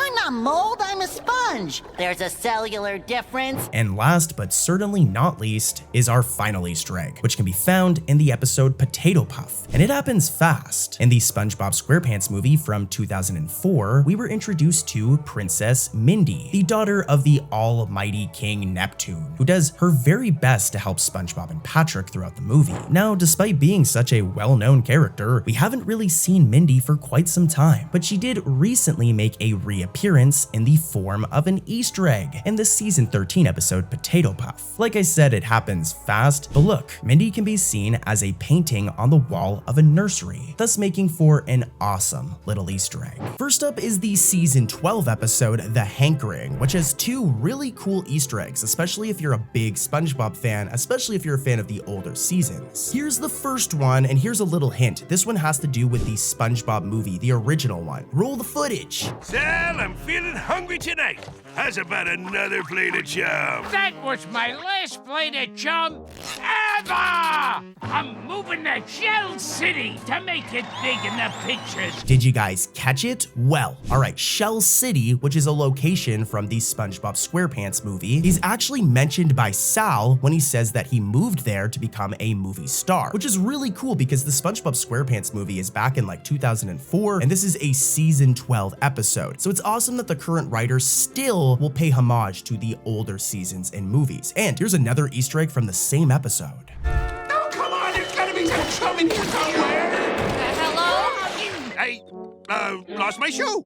I'm not mold, I'm a sponge. There's a cellular difference. And last but certainly not least is our final Easter egg, which can be found in the episode Potato Puff. And it happens fast. In the SpongeBob SquarePants movie from 2004, we were introduced to Princess Mindy, the daughter of the almighty King Neptune, who does her very best to help SpongeBob and Patrick throughout the movie. Now, despite being such a well-known character, we haven't really seen Mindy for quite some time, but she did recently make a reappearance in the form of an Easter egg in the season 13 episode Potato Puff. Like I said, it happens fast, but look, Mindy can be seen as a painting on the wall of a nursery, thus making for an awesome little Easter egg. First up is the season 12 episode The Hankering, which has two really cool Easter eggs, especially if you're a big SpongeBob fan, especially if you're a fan of the older seasons. Here's the first one, and here's a little hint. This one has to do with the SpongeBob movie, the original one. Roll the footage. Sal, I'm feeling hungry tonight. How's about another plate of chum? That was my last plate of chum Forever! I'm moving to Shell City to make it big in the pictures. Did you guys catch it? Well, alright, Shell City, which is a location from the SpongeBob SquarePants movie, is actually mentioned by Sal when he says that he moved there to become a movie star, which is really cool because the SpongeBob SquarePants movie is back in like 2004, and this is a season 12 episode. So it's awesome that the current writer still will pay homage to the older seasons in movies. And here's another Easter egg from the same episode. Oh, come on, there's gotta be some chum in here somewhere. Hello? I, lost my shoe.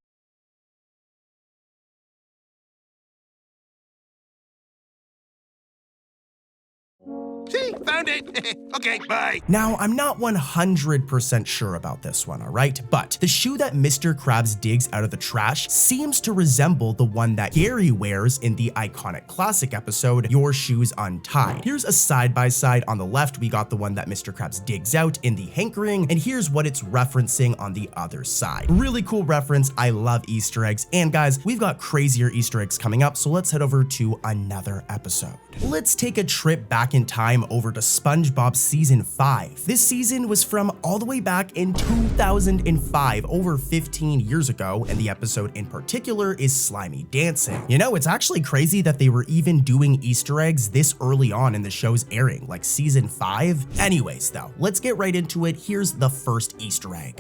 See, found it. Okay, bye. Now, I'm not 100% sure about this one, alright? But the shoe that Mr. Krabs digs out of the trash seems to resemble the one that Gary wears in the iconic classic episode, Your Shoes Untied. Here's a side-by-side. On the left, we got the one that Mr. Krabs digs out in the hankering, and here's what it's referencing on the other side. Really cool reference. I love Easter eggs. And guys, we've got crazier Easter eggs coming up, so let's head over to another episode. Let's take a trip back in time over to SpongeBob Season 5. This season was from all the way back in 2005, over 15 years ago, and the episode in particular is Slimy Dancing. You know, it's actually crazy that they were even doing Easter eggs this early on in the show's airing, like Season 5. Anyways, though, let's get right into it. Here's the first Easter egg.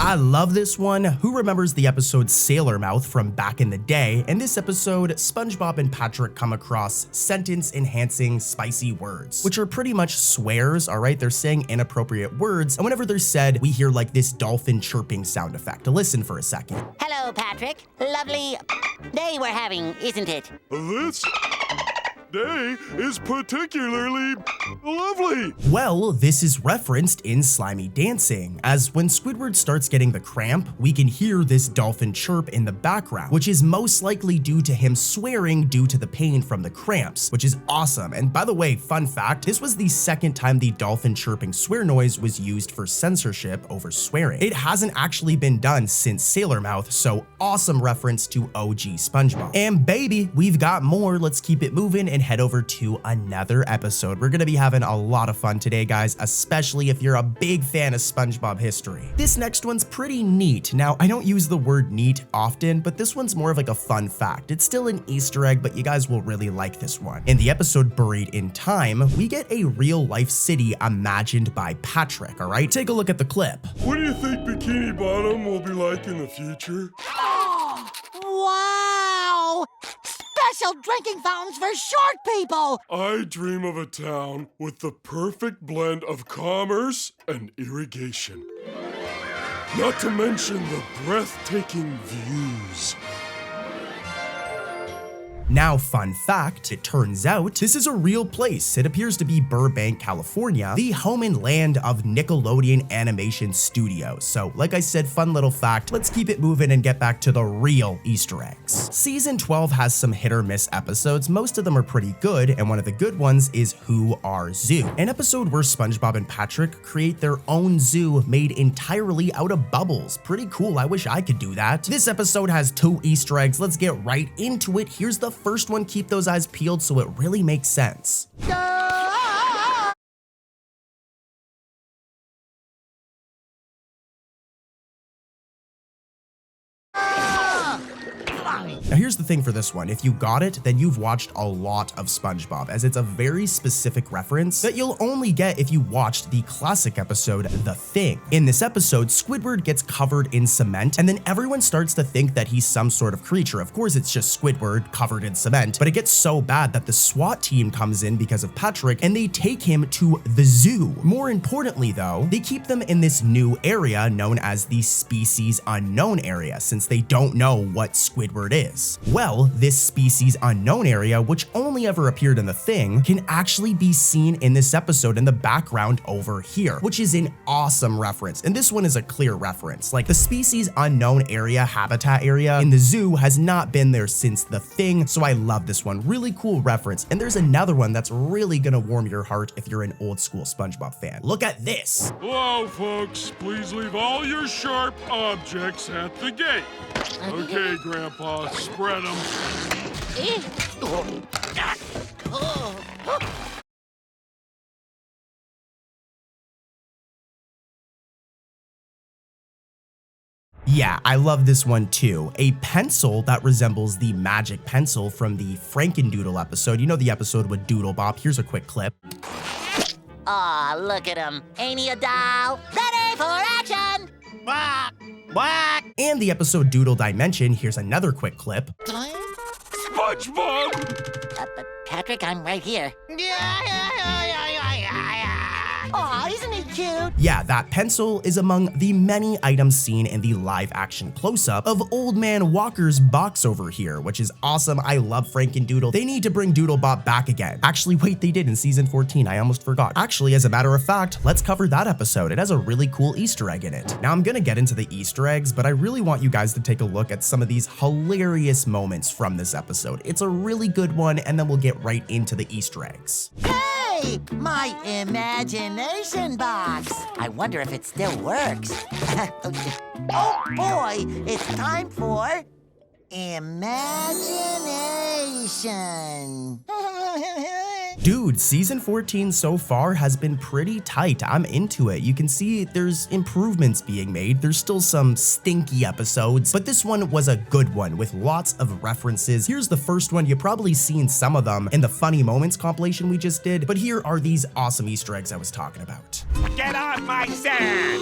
I love this one. Who remembers the episode Sailor Mouth from back in the day? In this episode, SpongeBob and Patrick come across sentence-enhancing spicy words, which are pretty much swears, all right? They're saying inappropriate words, and whenever they're said, we hear like this dolphin chirping sound effect. Listen for a second. Hello, Patrick. Lovely day we're having, isn't it? This day is particularly lovely. Well, this is referenced in Slimy Dancing, as when Squidward starts getting the cramp, we can hear this dolphin chirp in the background, which is most likely due to him swearing due to the pain from the cramps, which is awesome. And by the way, fun fact, this was the second time the dolphin chirping swear noise was used for censorship over swearing. It hasn't actually been done since Sailor Mouth, so awesome reference to OG SpongeBob. And baby, we've got more. Let's keep it moving and head over to another episode. We're gonna be having a lot of fun today, guys, especially if you're a big fan of SpongeBob history. This next one's pretty neat. Now, I don't use the word neat often, but this one's more of like a fun fact. It's still an Easter egg, but you guys will really like this one. In the episode Buried in Time, we get a real-life city imagined by Patrick, all right? Take a look at the clip. What do you think Bikini Bottom will be like in the future? Wow! Special drinking fountains for short people! I dream of a town with the perfect blend of commerce and irrigation. Not to mention the breathtaking views. Now, fun fact, it turns out this is a real place. It appears to be Burbank, California, the home and land of Nickelodeon Animation Studios. So, like I said, fun little fact. Let's keep it moving and get back to the real Easter eggs. Season 12 has some hit or miss episodes. Most of them are pretty good, and one of the good ones is Who Are Zoo, an episode where SpongeBob and Patrick create their own zoo made entirely out of bubbles. Pretty cool. I wish I could do that. This episode has 2 Easter eggs. Let's get right into it. Here's the first one. Keep those eyes peeled so it really makes sense. Now here's the thing for this one, if you got it, then you've watched a lot of SpongeBob, as it's a very specific reference that you'll only get if you watched the classic episode, The Thing. In this episode, Squidward gets covered in cement, and then everyone starts to think that he's some sort of creature. Of course, it's just Squidward covered in cement, but it gets so bad that the SWAT team comes in because of Patrick, and they take him to the zoo. More importantly, though, they keep them in this new area known as the Species Unknown area, since they don't know what Squidward is. is? Well, this species unknown area, which only ever appeared in The Thing, can actually be seen in this episode in the background over here, which is an awesome reference. And this one is a clear reference. Like, the species unknown area, habitat area in the zoo has not been there since The Thing, so I love this one. Really cool reference. And there's another one that's really gonna warm your heart if you're an old school SpongeBob fan. Look at this. Hello, folks. Please leave all your sharp objects at the gate. Okay, Grandpa, spread them. Yeah, I love this one too. A pencil that resembles the magic pencil from the Frankendoodle episode. You know the episode with Doodle Bop. Here's a quick clip. Aw, look at him. Ain't he a doll? Ready for action! Quack! Quack! And the episode Doodle Dimension. Here's another quick clip. SpongeBob! Patrick, I'm right here. Aw, isn't he cute? Yeah, that pencil is among the many items seen in the live-action close-up of Old Man Walker's box over here, which is awesome. I love Frankendoodle. They need to bring Doodle Bop back again. Actually, wait, they did in season 14. I almost forgot. Actually, as a matter of fact, let's cover that episode. It has a really cool Easter egg in it. Now, I'm gonna get into the Easter eggs, but I really want you guys to take a look at some of these hilarious moments from this episode. It's a really good one, and then we'll get right into the Easter eggs. Hey, my imagination box. I wonder if it still works. Oh boy, it's time for imagination. Dude, season 14 so far has been pretty tight. I'm into it. You can see there's improvements being made. There's still some stinky episodes, but this one was a good one with lots of references. Here's the first one. You've probably seen some of them in the funny moments compilation we just did, but here are these awesome Easter eggs I was talking about. Get off my sand!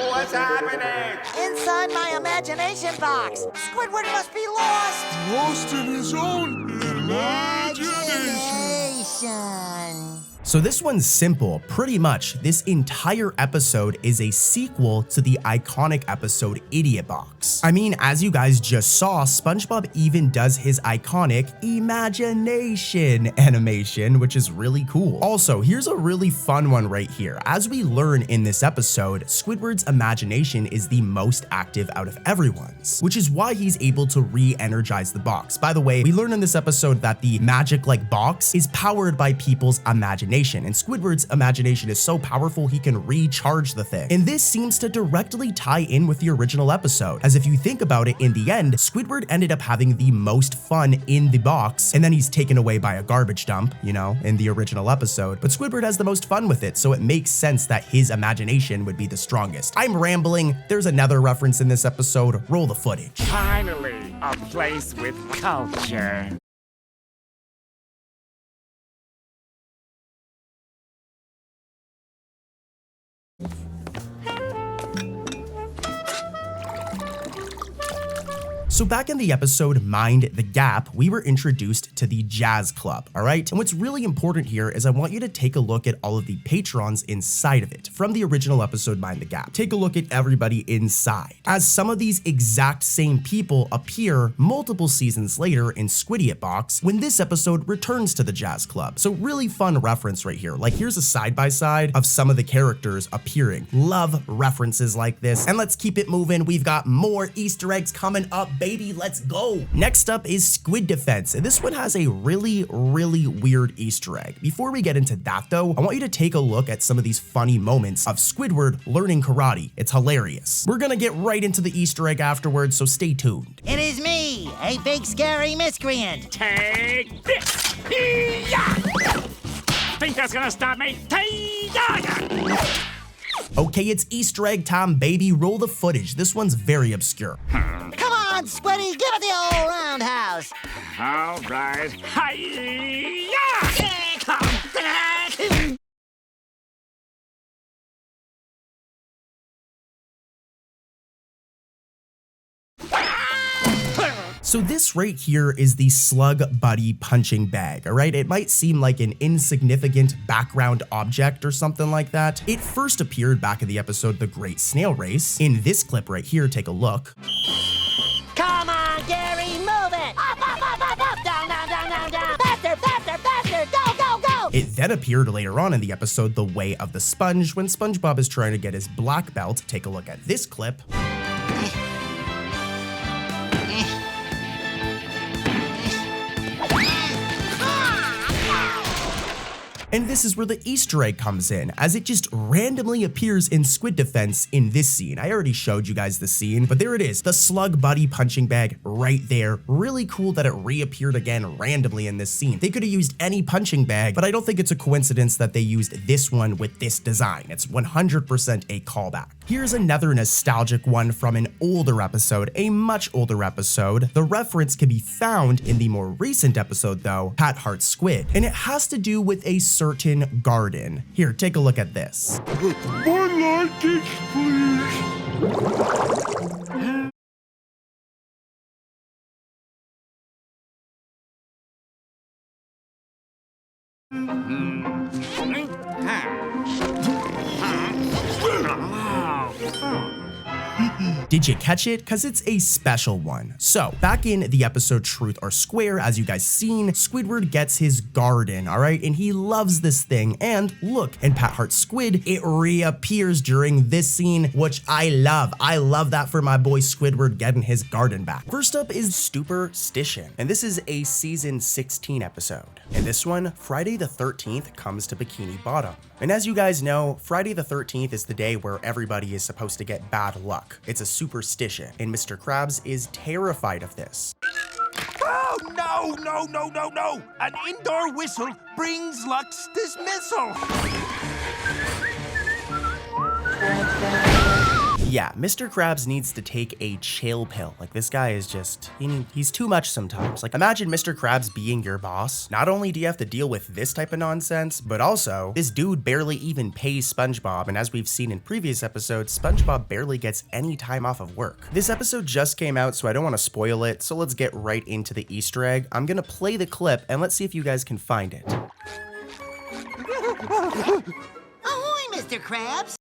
What's happening? Inside my imagination box, Squidward must be lost. Lost in his own imagination. So this one's simple. Pretty much, this entire episode is a sequel to the iconic episode Idiot Box. I mean, as you guys just saw, SpongeBob even does his iconic imagination animation, which is really cool. Also, here's a really fun one right here. As we learn in this episode, Squidward's imagination is the most active out of everyone's, which is why he's able to re-energize the box. By the way, we learn in this episode that the magic-like box is powered by people's imagination. And Squidward's imagination is so powerful he can recharge the thing. And this seems to directly tie in with the original episode, as if you think about it, in the end, Squidward ended up having the most fun in the box, and then he's taken away by a garbage dump, you know, in the original episode. But Squidward has the most fun with it, so it makes sense that his imagination would be the strongest. I'm rambling. There's another reference in this episode. Roll the footage. Finally, a place with culture. So back in the episode Mind the Gap, we were introduced to the Jazz Club, all right? And what's really important here is I want you to take a look at all of the patrons inside of it from the original episode Mind the Gap. Take a look at everybody inside, as some of these exact same people appear multiple seasons later in Squidiot Box when this episode returns to the Jazz Club. So really fun reference right here. Like, here's a side-by-side of some of the characters appearing. Love references like this. And let's keep it moving. We've got more Easter eggs coming up, baby, let's go. Next up is Squid Defense, and this one has a really weird Easter egg. Before we get into that though, I want you to take a look at some of these funny moments of Squidward learning karate. It's hilarious. We're gonna get right into the Easter egg afterwards, so stay tuned. It is me, a big scary miscreant. Take this! Think that's gonna stop me? Okay, it's Easter egg time, baby. Roll the footage. This one's very obscure. Come on, Squiddy, give it the old roundhouse. All right. Hi-ya! So this right here is the Slug Buddy punching bag, all right? It might seem like an insignificant background object or something like that. It first appeared back in the episode The Great Snail Race. In this clip right here, take a look. Come on, Gary, move it! Up, down, down, down, down, down! Faster, faster, faster! Go, go, go! It then appeared later on in the episode The Way of the Sponge when SpongeBob is trying to get his black belt. Take a look at this clip. And this is where the Easter egg comes in, as it just randomly appears in Squid Defense in this scene. I already showed you guys the scene, but there it is, the Slug Buddy punching bag right there. Really cool that it reappeared again randomly in this scene. They could have used any punching bag, but I don't think it's a coincidence that they used this one with this design. It's 100% a callback. Here's another nostalgic one from an older episode, a much older episode. The reference can be found in the more recent episode though, Pat Heart Squid, and it has to do with a certain garden. Here, take a look at this. More luggage, please. Did you catch it? Cause it's a special one. So back in the episode Truth or Square, as you guys seen, Squidward gets his garden, all right? And he loves this thing. And look, in Pat Heart Squid, it reappears during this scene, which I love. I love that for my boy Squidward getting his garden back. First up is Superstition. And this is a season 16 episode. In this one, Friday the 13th comes to Bikini Bottom. And as you guys know, Friday the 13th is the day where everybody is supposed to get bad luck. It's a superstition, and Mr. Krabs is terrified of this. Oh, no, no, no, no, no! An indoor whistle brings luck's dismissal! Yeah, Mr. Krabs needs to take a chill pill. Like, this guy is just, he's too much sometimes. Like, imagine Mr. Krabs being your boss. Not only do you have to deal with this type of nonsense, but also, this dude barely even pays SpongeBob, and as we've seen in previous episodes, SpongeBob barely gets any time off of work. This episode just came out, so I don't want to spoil it, so let's get right into the Easter egg. I'm gonna play the clip, and let's see if you guys can find it. Ahoy, Mr. Krabs!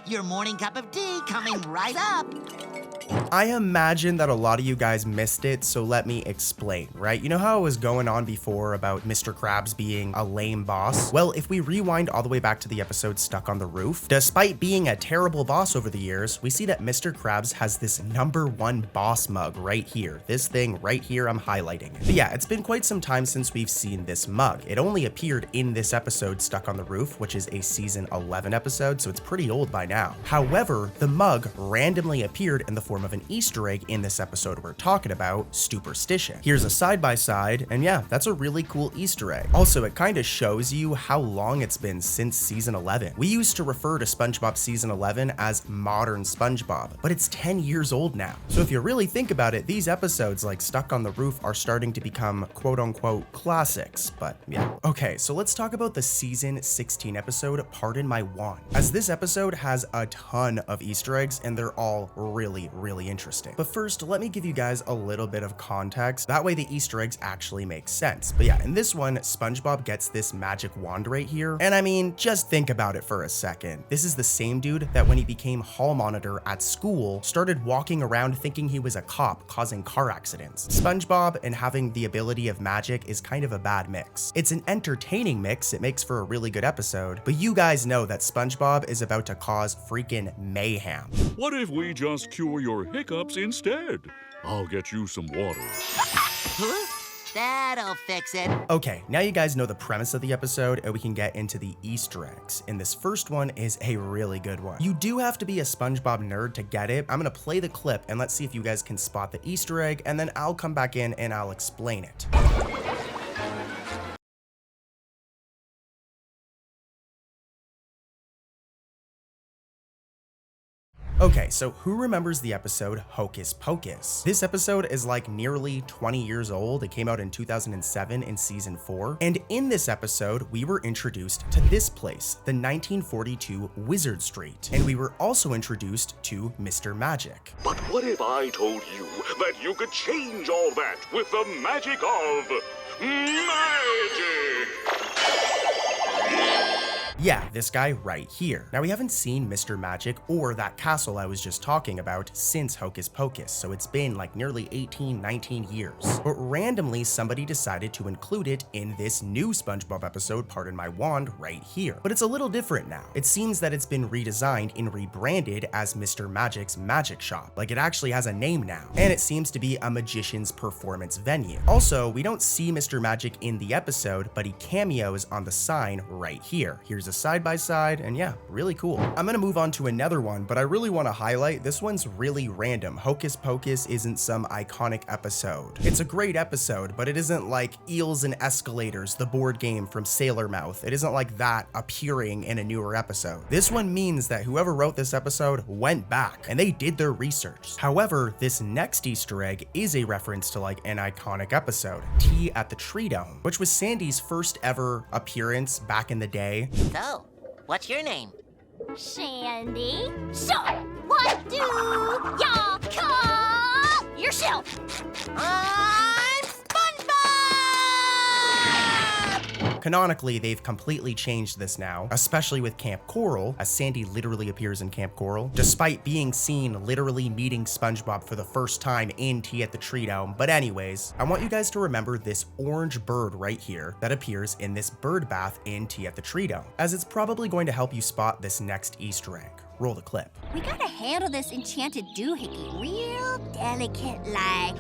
Your morning cup of tea coming right up. I imagine that a lot of you guys missed it, so let me explain, right? You know how it was going on before about Mr. Krabs being a lame boss? Well, if we rewind all the way back to the episode Stuck on the Roof, despite being a terrible boss over the years, we see that Mr. Krabs has this #1 boss mug right here. This thing right here, I'm highlighting it. But yeah, it's been quite some time since we've seen this mug. It only appeared in this episode Stuck on the Roof, which is a season 11 episode, so it's pretty old by now. However, the mug randomly appeared in the form of an Easter egg in this episode we're talking about, Superstition. Here's a side-by-side, and yeah, that's a really cool Easter egg. Also, it kind of shows you how long it's been since season 11. We used to refer to SpongeBob season 11 as modern SpongeBob, but it's 10 years old now. So if you really think about it, these episodes like Stuck on the Roof are starting to become quote-unquote classics, but yeah. Okay, so let's talk about the season 16 episode, Pardon My Wand. As this episode has a ton of Easter eggs, and they're all really interesting. But first, let me give you guys a little bit of context. That way the Easter eggs actually make sense. But yeah, in this one, SpongeBob gets this magic wand right here. And I mean, just think about it for a second. This is the same dude that when he became hall monitor at school, started walking around thinking he was a cop causing car accidents. SpongeBob and having the ability of magic is kind of a bad mix. It's an entertaining mix, it makes for a really good episode, but you guys know that SpongeBob is about to cause freaking mayhem. What if we just cure your hiccups instead? I'll get you some water. Huh? That'll fix it. Okay, now you guys know the premise of the episode, and we can get into the Easter eggs. And this first one is a really good one. You do have to be a SpongeBob nerd to get it. I'm gonna play the clip and let's see if you guys can spot the Easter egg, and then I'll come back in and I'll explain it. Okay, so who remembers the episode Hocus Pocus? This episode is like nearly 20 years old. It came out in 2007 in season 4. And in this episode, we were introduced to this place, the 1942 Wizard Street. And we were also introduced to Mr. Magic. But what if I told you that you could change all that with the magic of magic? Yeah, this guy right here. Now, we haven't seen Mr. Magic or that castle I was just talking about since Hocus Pocus, so it's been like nearly 18, 19 years. But randomly, somebody decided to include it in this new SpongeBob episode, Pardon My Wand, right here. But it's a little different now. It seems that it's been redesigned and rebranded as Mr. Magic's Magic Shop. Like, it actually has a name now. And it seems to be a magician's performance venue. Also, we don't see Mr. Magic in the episode, but he cameos on the sign right here. Here's a side-by-side, and yeah, really cool. I'm gonna move on to another one, but I really want to highlight this one's really random. Hocus Pocus isn't some iconic episode. It's a great episode, but it isn't like Eels and Escalators, the board game from Sailor Mouth. It isn't like that appearing in a newer episode. This one means that whoever wrote this episode went back and they did their research. However, this next Easter egg is a reference to like an iconic episode, Tea at the Tree Dome, which was Sandy's first ever appearance back in the day. So, what's your name? Sandy. So, what do y'all call yourself? I'm SpongeBob! Canonically, they've completely changed this now, especially with Camp Coral, as Sandy literally appears in Camp Coral, despite being seen literally meeting SpongeBob for the first time in Tea at the Tree Dome. But anyways, I want you guys to remember this orange bird right here that appears in this bird bath in Tea at the Tree Dome, as it's probably going to help you spot this next Easter egg. Roll the clip. We gotta handle this enchanted doohickey real delicate like.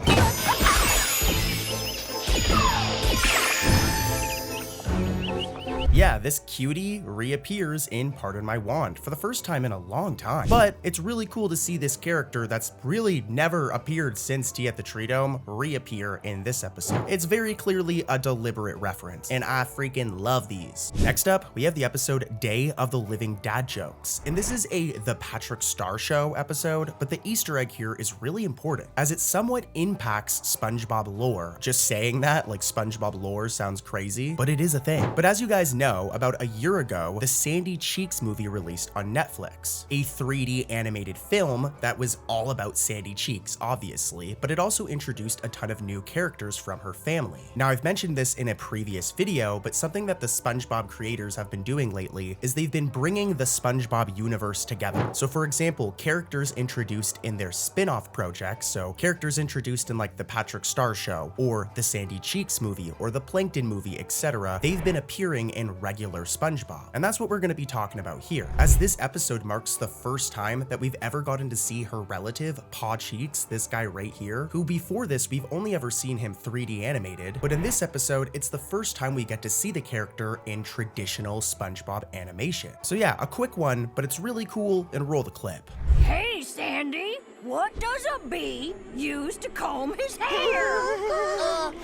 Yeah, this cutie reappears in Pardon My Wand for the first time in a long time. But it's really cool to see this character that's really never appeared since Tea at the Tree Dome reappear in this episode. It's very clearly a deliberate reference, and I freaking love these. Next up, we have the episode Day of the Living Dad Jokes. And this is a The Patrick Star Show episode, but the Easter egg here is really important, as it somewhat impacts SpongeBob lore. Just saying that, like SpongeBob lore sounds crazy, but it is a thing. But as you guys know, about a year ago, the Sandy Cheeks movie released on Netflix, a 3D animated film that was all about Sandy Cheeks, obviously, but it also introduced a ton of new characters from her family. Now, I've mentioned this in a previous video, but something that the SpongeBob creators have been doing lately is they've been bringing the SpongeBob universe together. So for example, characters introduced in their spin-off projects, so characters introduced in like the Patrick Star Show, or the Sandy Cheeks movie, or the Plankton movie, etc., they've been appearing in regular SpongeBob. And that's what we're going to be talking about here, as this episode marks the first time that we've ever gotten to see her relative, Paw Cheeks, this guy right here, who before this we've only ever seen him 3D animated, but in this episode it's the first time we get to see the character in traditional SpongeBob animation. So yeah, a quick one, but it's really cool, and roll the clip. Hey, Sandy, what does a bee use to comb his hair?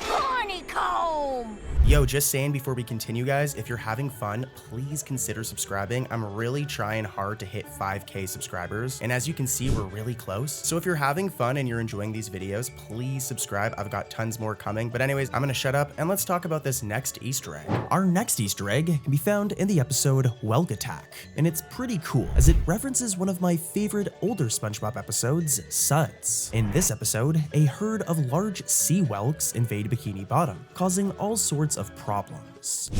Honeycomb! Yo, just saying before we continue, guys, if you're having fun, please consider subscribing. I'm really trying hard to hit 5K subscribers, and as you can see, we're really close. So if you're having fun and you're enjoying these videos, please subscribe. I've got tons more coming. But anyways, I'm gonna shut up and let's talk about this next Easter egg. Our next Easter egg can be found in the episode Whelk Attack, and it's pretty cool as it references one of my favorite older SpongeBob episodes, Suds. In this episode, a herd of large sea whelks invade Bikini Bottom, causing all sorts of problems.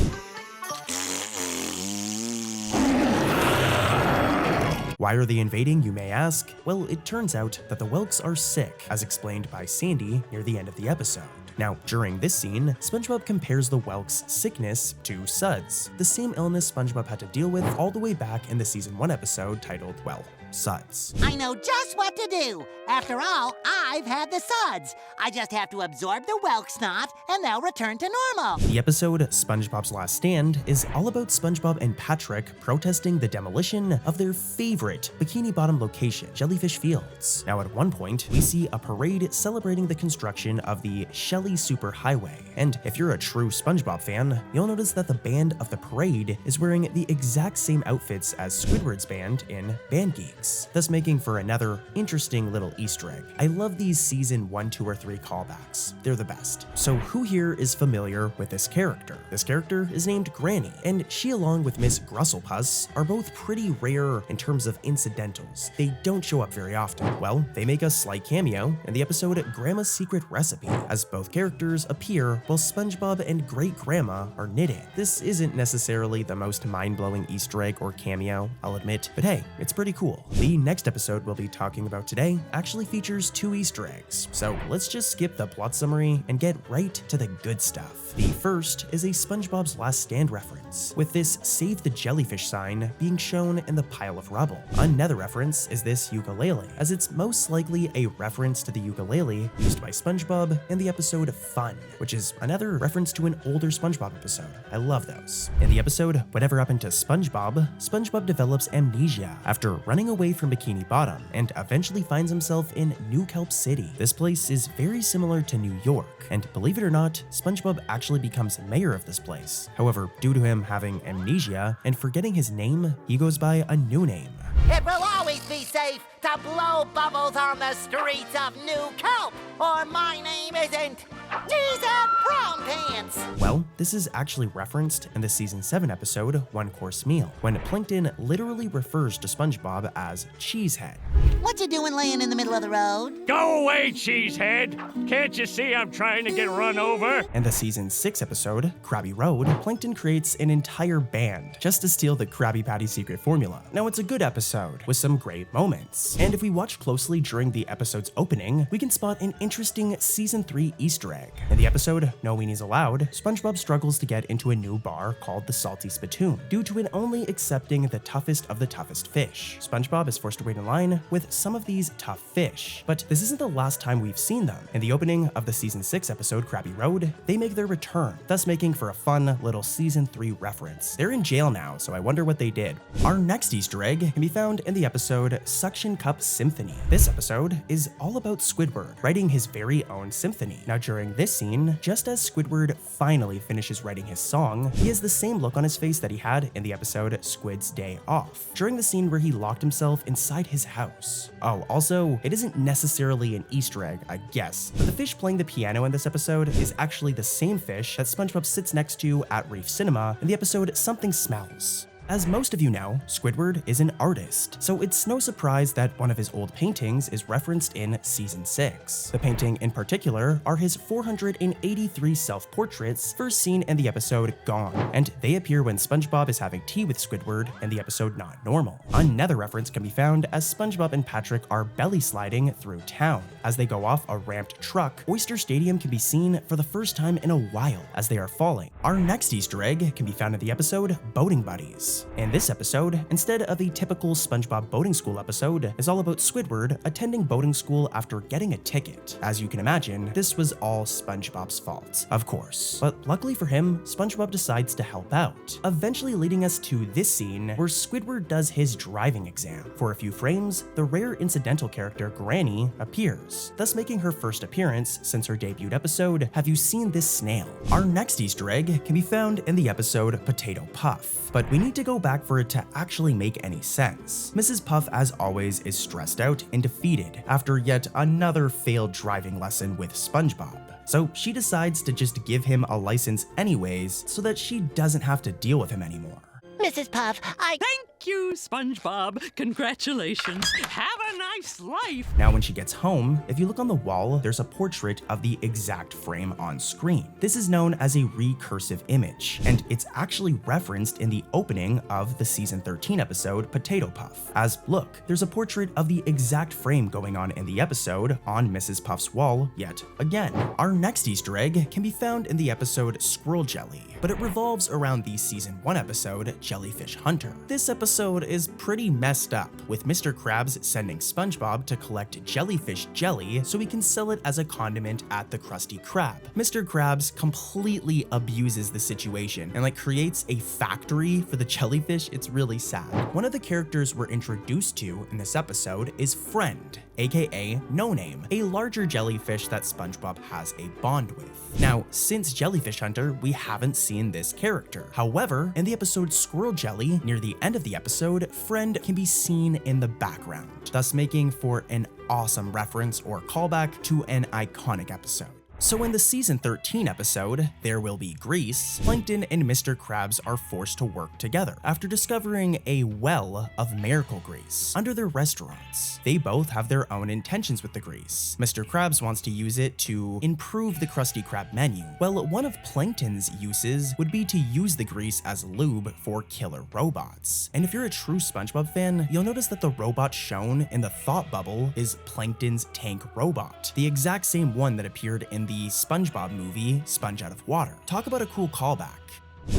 Why are they invading, you may ask? Well, it turns out that the whelks are sick, as explained by Sandy near the end of the episode. Now, during this scene, SpongeBob compares the whelks' sickness to Suds, the same illness SpongeBob had to deal with all the way back in the season 1 episode titled, well, Suds. I know just what to do. After all, I've had the suds. I just have to absorb the whelk snot, and they'll return to normal. The episode SpongeBob's Last Stand is all about SpongeBob and Patrick protesting the demolition of their favorite Bikini Bottom location, Jellyfish Fields. Now at one point, we see a parade celebrating the construction of the Shelley Superhighway, and if you're a true SpongeBob fan, you'll notice that the band of the parade is wearing the exact same outfits as Squidward's band in Band Geeks, thus making for another interesting little Easter egg. I love these season 1, 2, or 3 callbacks. They're the best. So who here is familiar with this character? This character is named Granny, and she along with Miss Grusselpuss are both pretty rare in terms of incidentals. They don't show up very often. Well, they make a slight cameo in the episode Grandma's Secret Recipe, as both characters appear while SpongeBob and Great Grandma are knitting. This isn't necessarily the most mind-blowing Easter egg or cameo, I'll admit, but hey, it's pretty cool. The next episode we'll be talking about today actually features 2 Easter eggs, so let's just skip the plot summary and get right to the good stuff. The first is a SpongeBob's Last Stand reference, with this Save the Jellyfish sign being shown in the pile of rubble. Another reference is this ukulele, as it's most likely a reference to the ukulele used by SpongeBob in the episode Fun, which is another reference to an older SpongeBob episode. I love those. In the episode Whatever Happened to SpongeBob, SpongeBob develops amnesia after running away from Bikini Bottom and eventually finds himself in New Kelp City. This place is very similar to New York, and believe it or not, SpongeBob actually becomes mayor of this place. However, due to him having amnesia and forgetting his name, he goes by a new name. It will always be safe to blow bubbles on the streets of New Kelp, or my name isn't Jesus Brown Pants. Well, this is actually referenced in the season 7 episode One Course Meal, when Plankton literally refers to SpongeBob as Cheesehead. What you doing laying in the middle of the road? Go away, Cheesehead! Can't you see I'm trying to get run over? In the season 6 episode, Krabby Road, Plankton creates an entire band just to steal the Krabby Patty secret formula. Now, it's a good episode with some great moments, and if we watch closely during the episode's opening, we can spot an interesting season 3 Easter egg. In the episode No Weenies Allowed, SpongeBob struggles to get into a new bar called the Salty Spittoon due to it only accepting the toughest of the toughest fish. SpongeBob is forced to wait in line with some of these tough fish, but this isn't the last time we've seen them. In the opening of the season 6 episode Krabby Road, they make their return, thus making for a fun little season 3 reference. They're in jail now, so I wonder what they did. Our next Easter egg can be found in the episode Suction Cup Symphony. This episode is all about Squidward writing his very own symphony. Now during this scene, just as Squidward finally finishes writing his song, he has the same look on his face that he had in the episode Squid's Day Off, during the scene where he locked himself inside his house. Oh, also, it isn't necessarily an Easter egg, I guess, but the fish playing the piano in this episode is actually the same fish that SpongeBob sits next to at Reef Cinema in the episode Something Smells. As most of you know, Squidward is an artist, so it's no surprise that one of his old paintings is referenced in Season 6. The painting in particular are his 483 self-portraits first seen in the episode Gone, and they appear when SpongeBob is having tea with Squidward in the episode Not Normal. Another reference can be found as SpongeBob and Patrick are belly sliding through town. As they go off a ramped truck, Oyster Stadium can be seen for the first time in a while as they are falling. Our next Easter egg can be found in the episode Boating Buddies. In this episode, instead of a typical SpongeBob boating school episode, is all about Squidward attending boating school after getting a ticket. As you can imagine, this was all SpongeBob's fault, of course. But luckily for him, SpongeBob decides to help out, eventually leading us to this scene where Squidward does his driving exam. For a few frames, the rare incidental character Granny appears, thus making her first appearance since her debut episode, Have You Seen This Snail? Our next Easter egg can be found in the episode Potato Puff, but we need to go back for it to actually make any sense. Mrs. Puff, as always, is stressed out and defeated after yet another failed driving lesson with SpongeBob. So she decides to just give him a license anyways so that she doesn't have to deal with him anymore. Mrs. Puff, Thank you, SpongeBob. Congratulations. Have a nice life. Now when she gets home, if you look on the wall, there's a portrait of the exact frame on screen. This is known as a recursive image, and it's actually referenced in the opening of the season 13 episode Potato Puff. As look, there's a portrait of the exact frame going on in the episode on Mrs. Puff's wall yet again. Our next Easter egg can be found in the episode Squirrel Jelly, but it revolves around the season 1 episode Jellyfish Hunter. This episode episode is pretty messed up, with Mr. Krabs sending SpongeBob to collect jellyfish jelly so he can sell it as a condiment at the Krusty Krab. Mr. Krabs completely abuses the situation and creates a factory for the jellyfish. It's really sad. One of the characters we're introduced to in this episode is Friend, aka No Name, a larger jellyfish that SpongeBob has a bond with. Now, since Jellyfish Hunter, we haven't seen this character. However, in the episode Squirrel Jelly, near the end of the episode, Friend can be seen in the background, thus making for an awesome reference or callback to an iconic episode. So in the season 13 episode, There Will Be Grease, Plankton and Mr. Krabs are forced to work together after discovering a well of miracle grease under their restaurants. They both have their own intentions with the grease. Mr. Krabs wants to use it to improve the Krusty Krab menu, while one of Plankton's uses would be to use the grease as lube for killer robots. And if you're a true SpongeBob fan, you'll notice that the robot shown in the thought bubble is Plankton's tank robot, the exact same one that appeared in the SpongeBob movie, Sponge Out of Water. Talk about a cool callback.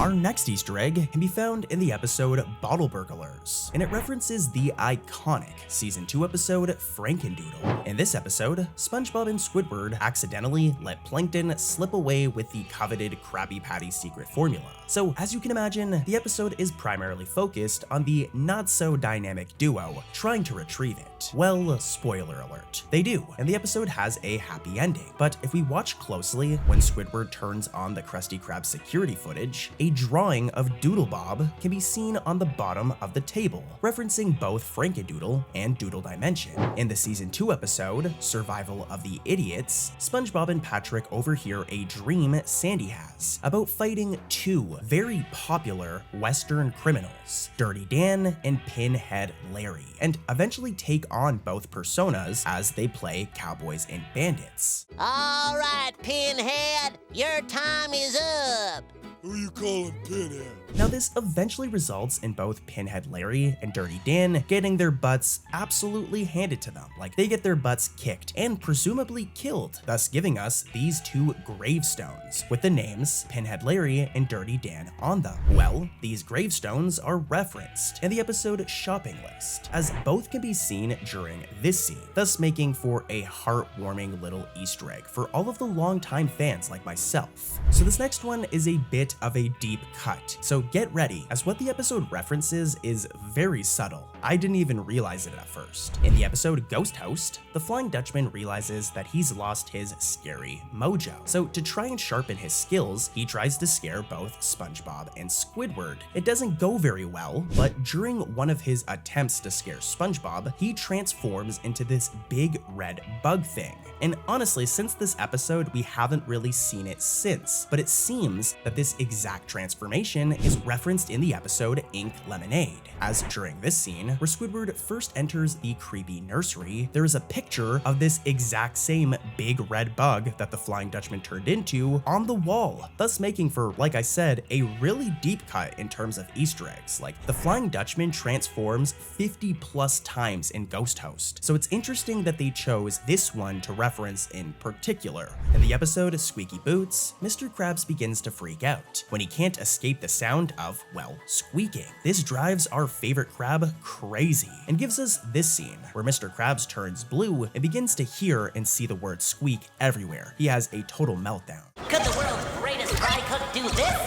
Our next Easter egg can be found in the episode Bottle Burglars, and it references the iconic Season 2 episode Frankendoodle. In this episode, SpongeBob and Squidward accidentally let Plankton slip away with the coveted Krabby Patty secret formula. So, as you can imagine, the episode is primarily focused on the not-so-dynamic duo trying to retrieve it. Well, spoiler alert, they do, and the episode has a happy ending. But if we watch closely, when Squidward turns on the Krusty Krab security footage, a drawing of Doodle Bob can be seen on the bottom of the table, referencing both Frankendoodle and Doodle Dimension. In the Season 2 episode, Survival of the Idiots, SpongeBob and Patrick overhear a dream Sandy has about fighting two very popular Western criminals, Dirty Dan and Pinhead Larry, and eventually take on both personas as they play cowboys and bandits. All right, Pinhead, your time is up. Who you calling Pinhead? Now this eventually results in both Pinhead Larry and Dirty Dan getting their butts absolutely handed to them. They get their butts kicked and presumably killed, thus giving us these two gravestones with the names Pinhead Larry and Dirty Dan on them. Well, these gravestones are referenced in the episode Shopping List, as both can be seen during this scene, thus making for a heartwarming little Easter egg for all of the longtime fans like myself. So this next one is a bit of a deep cut, so get ready, as what the episode references is very subtle. I didn't even realize it at first. In the episode Ghost Host, the Flying Dutchman realizes that he's lost his scary mojo. So to try and sharpen his skills, he tries to scare both SpongeBob and Squidward. It doesn't go very well, but during one of his attempts to scare SpongeBob, he transforms into this big red bug thing. And honestly, since this episode, we haven't really seen it since, but it seems that this exact transformation is referenced in the episode Ink Lemonade, as during this scene, where Squidward first enters the creepy nursery, there is a picture of this exact same big red bug that the Flying Dutchman turned into on the wall, thus making for, like I said, a really deep cut in terms of Easter eggs. The Flying Dutchman transforms 50 plus times in Ghost Host, so it's interesting that they chose this one to reference in particular. In the episode Squeaky Boots, Mr. Krabs begins to freak out when he can't escape the sound of, well, squeaking. This drives our favorite crab crazy and gives us this scene where Mr. Krabs turns blue and begins to hear and see the word squeak everywhere. He has a total meltdown. Could the world's greatest fry cook do this?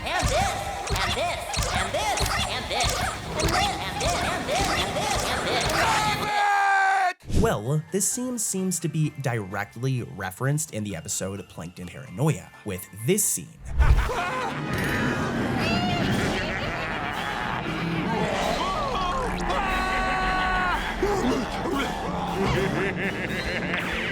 And this, and this, and this, and this, and this, and this, and this, and this, and this. Well, this scene seems to be directly referenced in the episode Plankton Paranoia, with this scene.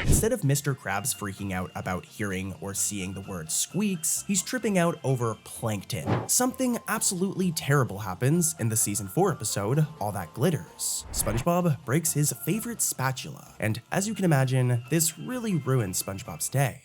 Instead of Mr. Krabs freaking out about hearing or seeing the word squeaks, he's tripping out over Plankton. Something absolutely terrible happens in the Season 4 episode, All That Glitters. SpongeBob breaks his favorite spatula, and as you can imagine, this really ruins SpongeBob's day.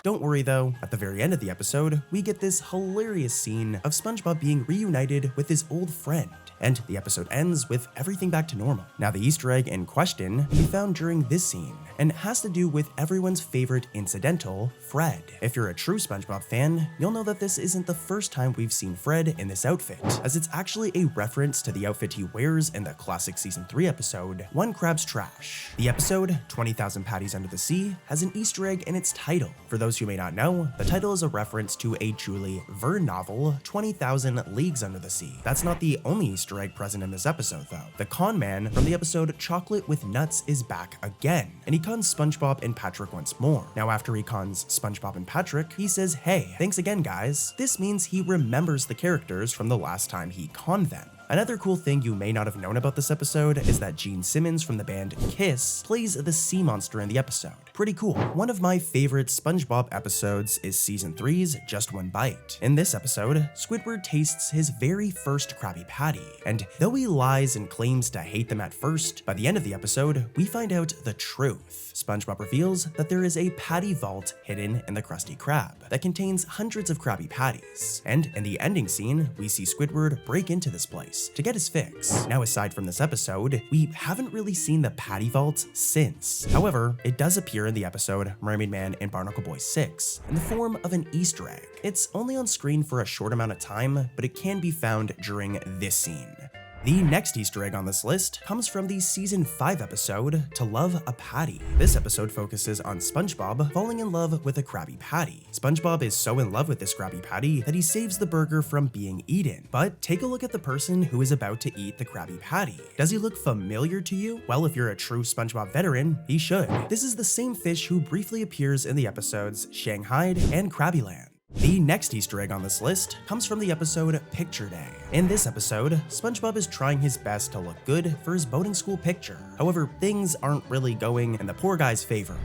Don't worry though, at the very end of the episode, we get this hilarious scene of SpongeBob being reunited with his old friend, and the episode ends with everything back to normal. Now the Easter egg in question can be found during this scene, and has to do with everyone's favorite incidental, Fred. If you're a true SpongeBob fan, you'll know that this isn't the first time we've seen Fred in this outfit, as it's actually a reference to the outfit he wears in the classic Season 3 episode, One Crab's Trash. The episode, 20,000 Patties Under the Sea, has an Easter egg in its title. For those who may not know, the title is a reference to a Julie Verne novel, 20,000 Leagues Under the Sea. That's not the only Easter egg present in this episode though. The con man from the episode Chocolate with Nuts is back again, and he cons SpongeBob and Patrick once more. Now after he cons SpongeBob and Patrick, he says, "Hey, thanks again guys." This means he remembers the characters from the last time he conned them. Another cool thing you may not have known about this episode is that Gene Simmons from the band Kiss plays the sea monster in the episode. Pretty cool. One of my favorite SpongeBob episodes is Season 3's Just One Bite. In this episode, Squidward tastes his very first Krabby Patty, and though he lies and claims to hate them at first, by the end of the episode, we find out the truth. SpongeBob reveals that there is a patty vault hidden in the Krusty Krab that contains hundreds of Krabby Patties, and in the ending scene, we see Squidward break into this place to get his fix. Now aside from this episode, we haven't really seen the Patty Vault since. However, it does appear in the episode Mermaid Man and Barnacle Boy 6 in the form of an Easter egg. It's only on screen for a short amount of time, but it can be found during this scene. The next Easter egg on this list comes from the Season 5 episode, To Love a Patty. This episode focuses on SpongeBob falling in love with a Krabby Patty. SpongeBob is so in love with this Krabby Patty that he saves the burger from being eaten. But take a look at the person who is about to eat the Krabby Patty. Does he look familiar to you? Well, if you're a true SpongeBob veteran, he should. This is the same fish who briefly appears in the episodes Shanghai and Krabbyland. The next Easter egg on this list comes from the episode Picture Day. In this episode, SpongeBob is trying his best to look good for his boating school picture. However, things aren't really going in the poor guy's favor.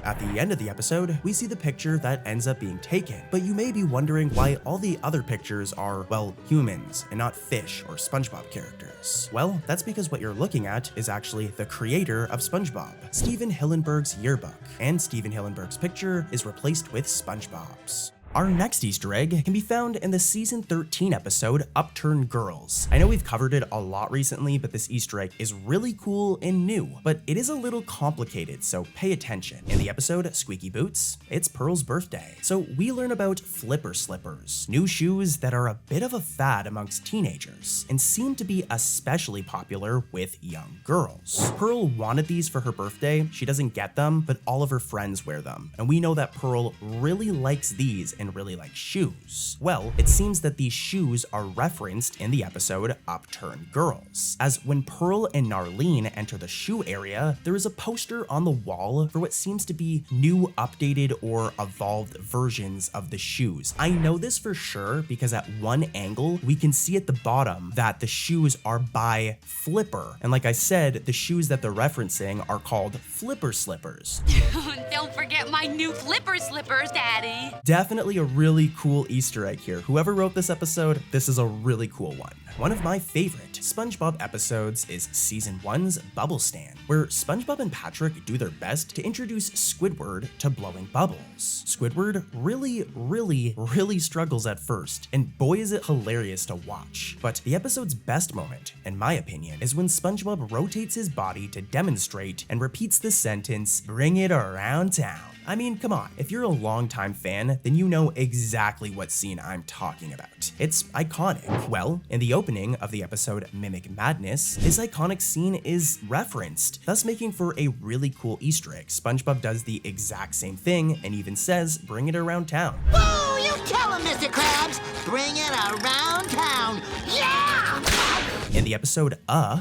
At the end of the episode, we see the picture that ends up being taken, but you may be wondering why all the other pictures are, well, humans and not fish or SpongeBob characters. Well, that's because what you're looking at is actually the creator of SpongeBob, Stephen Hillenburg's yearbook, and Stephen Hillenburg's picture is replaced with SpongeBob's. Our next Easter egg can be found in the Season 13 episode, Upturned Girls. I know we've covered it a lot recently, but this Easter egg is really cool and new, but it is a little complicated, so pay attention. In the episode, Squeaky Boots, it's Pearl's birthday. So we learn about flipper slippers, new shoes that are a bit of a fad amongst teenagers, and seem to be especially popular with young girls. Pearl wanted these for her birthday, she doesn't get them, but all of her friends wear them, and we know that Pearl really likes these and really like shoes. Well, it seems that these shoes are referenced in the episode Upturned Girls, as when Pearl and Narlene enter the shoe area, there is a poster on the wall for what seems to be new, updated, or evolved versions of the shoes. I know this for sure because at one angle, we can see at the bottom that the shoes are by Flipper, and like I said, the shoes that they're referencing are called Flipper Slippers. Don't forget my new Flipper Slippers, Daddy. Definitely a really cool Easter egg here. Whoever wrote this episode, this is a really cool one. One of my favorite SpongeBob episodes is Season 1's Bubble Stand, where SpongeBob and Patrick do their best to introduce Squidward to blowing bubbles. Squidward really struggles at first, and boy is it hilarious to watch. But the episode's best moment, in my opinion, is when SpongeBob rotates his body to demonstrate and repeats the sentence, "Bring it around town." I mean, come on, if you're a longtime fan, then you know exactly what scene I'm talking about. It's iconic. Well, in the opening of the episode Mimic Madness, this iconic scene is referenced, thus making for a really cool Easter egg. SpongeBob does the exact same thing and even says, "Bring it around town." Whoa, you tell him, Mr. Krabs! Bring it around town! Yeah! In the episode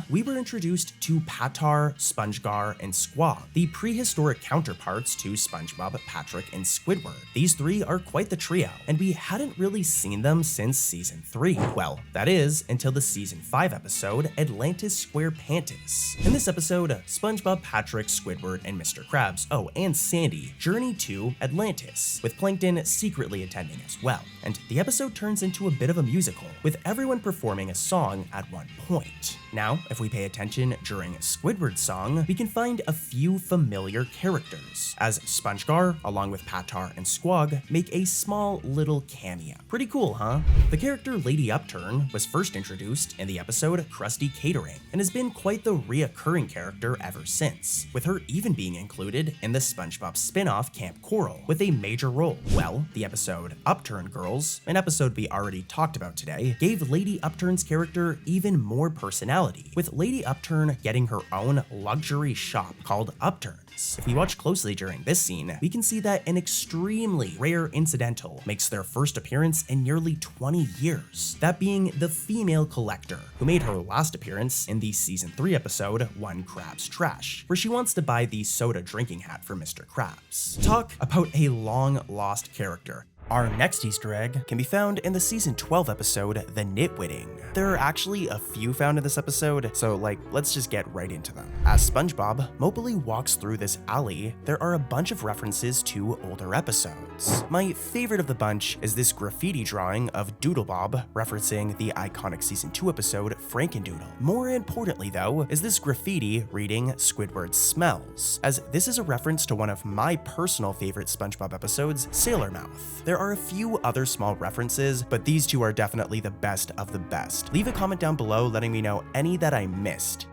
we were introduced to Patar, SpongeGar, and Squab, the prehistoric counterparts to SpongeBob, Patrick, and Squidward. These three are quite the trio, and we hadn't really seen them since Season 3. Well, that is, until the Season 5 episode, Atlantis SquarePants. In this episode, SpongeBob, Patrick, Squidward, and Mr. Krabs, and Sandy, journey to Atlantis, with Plankton secretly attending as well. And the episode turns into a bit of a musical, with everyone performing a song at one point. point. Now, if we pay attention during Squidward's song, we can find a few familiar characters, as SpongeGar, along with Patar and Squog, make a small little cameo. Pretty cool, huh? The character Lady Upturn was first introduced in the episode Krusty Catering, and has been quite the reoccurring character ever since, with her even being included in the SpongeBob spin-off Camp Coral, with a major role. Well, the episode Upturn Girls, an episode we already talked about today, gave Lady Upturn's character even more personality, with Lady Upturn getting her own luxury shop called Upturn's. If we watch closely during this scene, we can see that an extremely rare incidental makes their first appearance in nearly 20 years, that being the female collector, who made her last appearance in the season 3 episode One Krabs Trash, where she wants to buy the soda drinking hat for Mr. Krabs. Talk about a long-lost character. Our next Easter egg can be found in the season 12 episode, The Nitwitting. There are actually a few found in this episode, so let's just get right into them. As SpongeBob mopily walks through this alley, there are a bunch of references to older episodes. My favorite of the bunch is this graffiti drawing of Doodlebob, referencing the iconic season 2 episode, Frankendoodle. More importantly though, is this graffiti reading Squidward Smells, as this is a reference to one of my personal favorite SpongeBob episodes, Sailor Mouth. There are a few other small references, but these two are definitely the best of the best. Leave a comment down below letting me know any that I missed.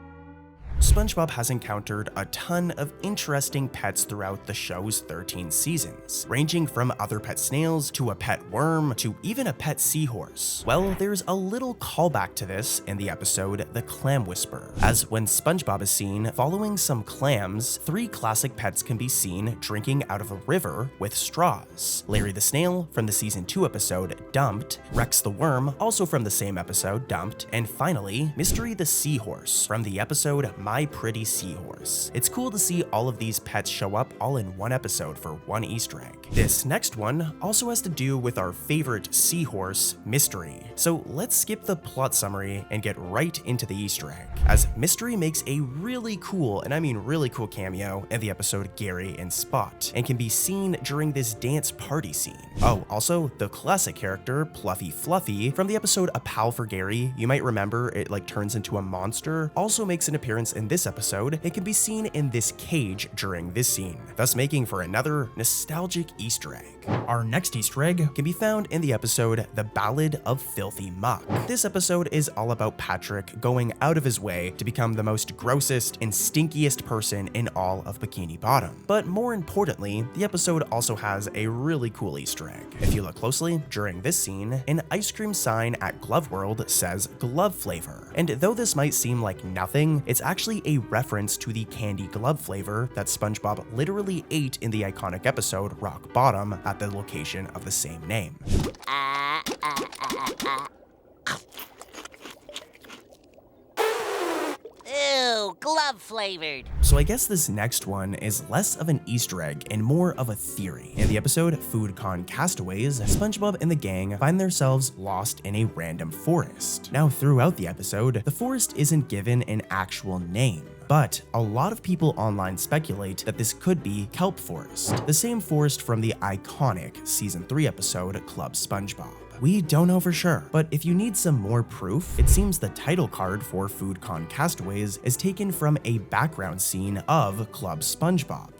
SpongeBob has encountered a ton of interesting pets throughout the show's 13 seasons, ranging from other pet snails to a pet worm to even a pet seahorse. Well, there's a little callback to this in the episode The Clam Whisperer, as when SpongeBob is seen following some clams, 3 classic pets can be seen drinking out of a river with straws. Larry the Snail from the season 2 episode Dumped, Rex the Worm, also from the same episode Dumped, and finally, Mystery the Seahorse from the episode My Pretty Seahorse. It's cool to see all of these pets show up all in one episode for one Easter egg. This next one also has to do with our favorite seahorse, Mystery. So let's skip the plot summary and get right into the Easter egg, as Mystery makes a really cool, and I mean really cool, cameo in the episode Gary and Spot, and can be seen during this dance party scene. Oh, also, the classic character, Pluffy Fluffy, from the episode A Pal for Gary, you might remember it turns into a monster, also makes an appearance in this episode. It can be seen in this cage during this scene, thus making for another nostalgic Easter egg. Our next Easter egg can be found in the episode The Ballad of Filthy Muck. This episode is all about Patrick going out of his way to become the most grossest and stinkiest person in all of Bikini Bottom. But more importantly, the episode also has a really cool Easter egg. If you look closely, during this scene, an ice cream sign at Glove World says glove flavor. And though this might seem like nothing, it's actually a reference to the candy glove flavor that SpongeBob literally ate in the iconic episode Rock Bottom at the location of the same name. Ew, glove flavored. So I guess this next one is less of an Easter egg and more of a theory. In the episode Food Con Castaways, SpongeBob and the gang find themselves lost in a random forest. Now throughout the episode, the forest isn't given an actual name, but a lot of people online speculate that this could be Kelp Forest, the same forest from the iconic season 3 episode Club SpongeBob. We don't know for sure, but if you need some more proof, it seems the title card for Food Con Castaways is taken from a background scene of Club SpongeBob.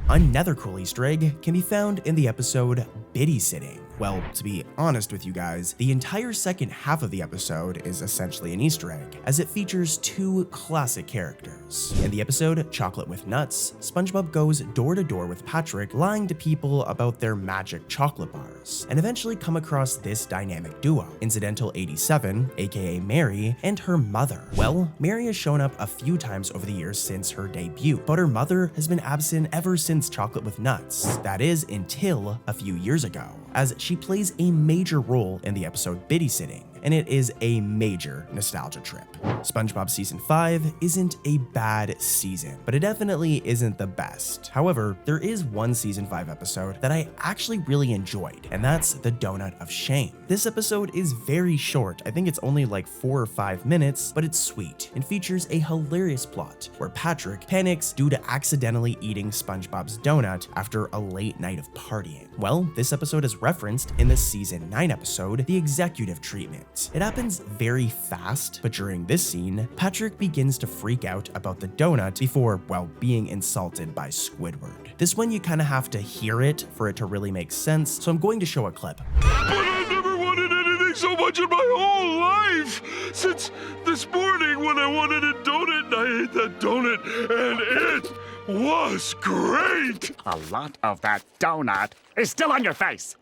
Another cool Easter egg can be found in the episode Biddy Sitting. Well, to be honest with you guys, the entire second half of the episode is essentially an Easter egg, as it features 2 classic characters. In the episode Chocolate with Nuts, SpongeBob goes door to door with Patrick, lying to people about their magic chocolate bars, and eventually come across this dynamic duo, Incidental 87, aka Mary, and her mother. Well, Mary has shown up a few times over the years since her debut, but her mother has been absent ever since Chocolate with Nuts, that is, until a few years ago, as she plays a major role in the episode Biddy Sitting, and it is a major nostalgia trip. SpongeBob Season 5 isn't a bad season, but it definitely isn't the best. However, there is one Season 5 episode that I actually really enjoyed, and that's The Donut of Shame. This episode is very short, I think it's only 4 or 5 minutes, but it's sweet and features a hilarious plot where Patrick panics due to accidentally eating SpongeBob's donut after a late night of partying. Well, this episode is referenced in the Season 9 episode, The Executive Treatment, episodes. It happens very fast, but during this scene, Patrick begins to freak out about the donut before, well, being insulted by Squidward. This one you kind of have to hear it for it to really make sense, so I'm going to show a clip. But I've never wanted anything so much in my whole life! Since this morning when I wanted a donut and I ate that donut, and it was great! A lot of that donut is still on your face.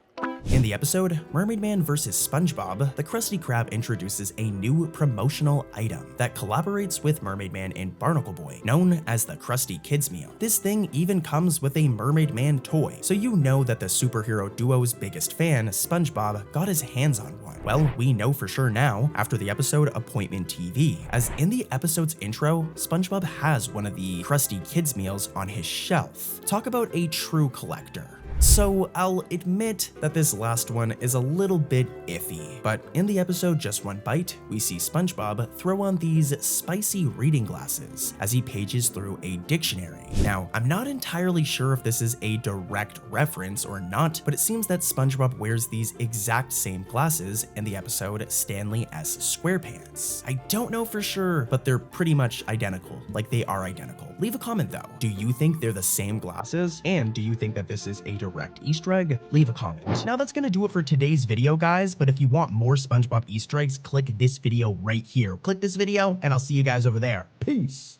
In the episode, Mermaid Man vs. SpongeBob, the Krusty Krab introduces a new promotional item that collaborates with Mermaid Man and Barnacle Boy, known as the Krusty Kids Meal. This thing even comes with a Mermaid Man toy, so you know that the superhero duo's biggest fan, SpongeBob, got his hands on one. Well, we know for sure now after the episode Appointment TV, as in the episode's intro, SpongeBob has one of the Krusty Kids Meals on his shelf. Talk about a true collector. So I'll admit that this last one is a little bit iffy, but in the episode Just One Bite, we see SpongeBob throw on these spicy reading glasses as he pages through a dictionary. Now, I'm not entirely sure if this is a direct reference or not, but it seems that SpongeBob wears these exact same glasses in the episode Stanley S. SquarePants. I don't know for sure, but they're pretty much identical, like they are identical. Leave a comment though. Do you think they're the same glasses? And do you think that this is a direct Easter egg? Leave a comment. Now that's gonna do it for today's video, guys, but if you want more SpongeBob Easter eggs, click this video right here. Click this video and I'll see you guys over there. Peace.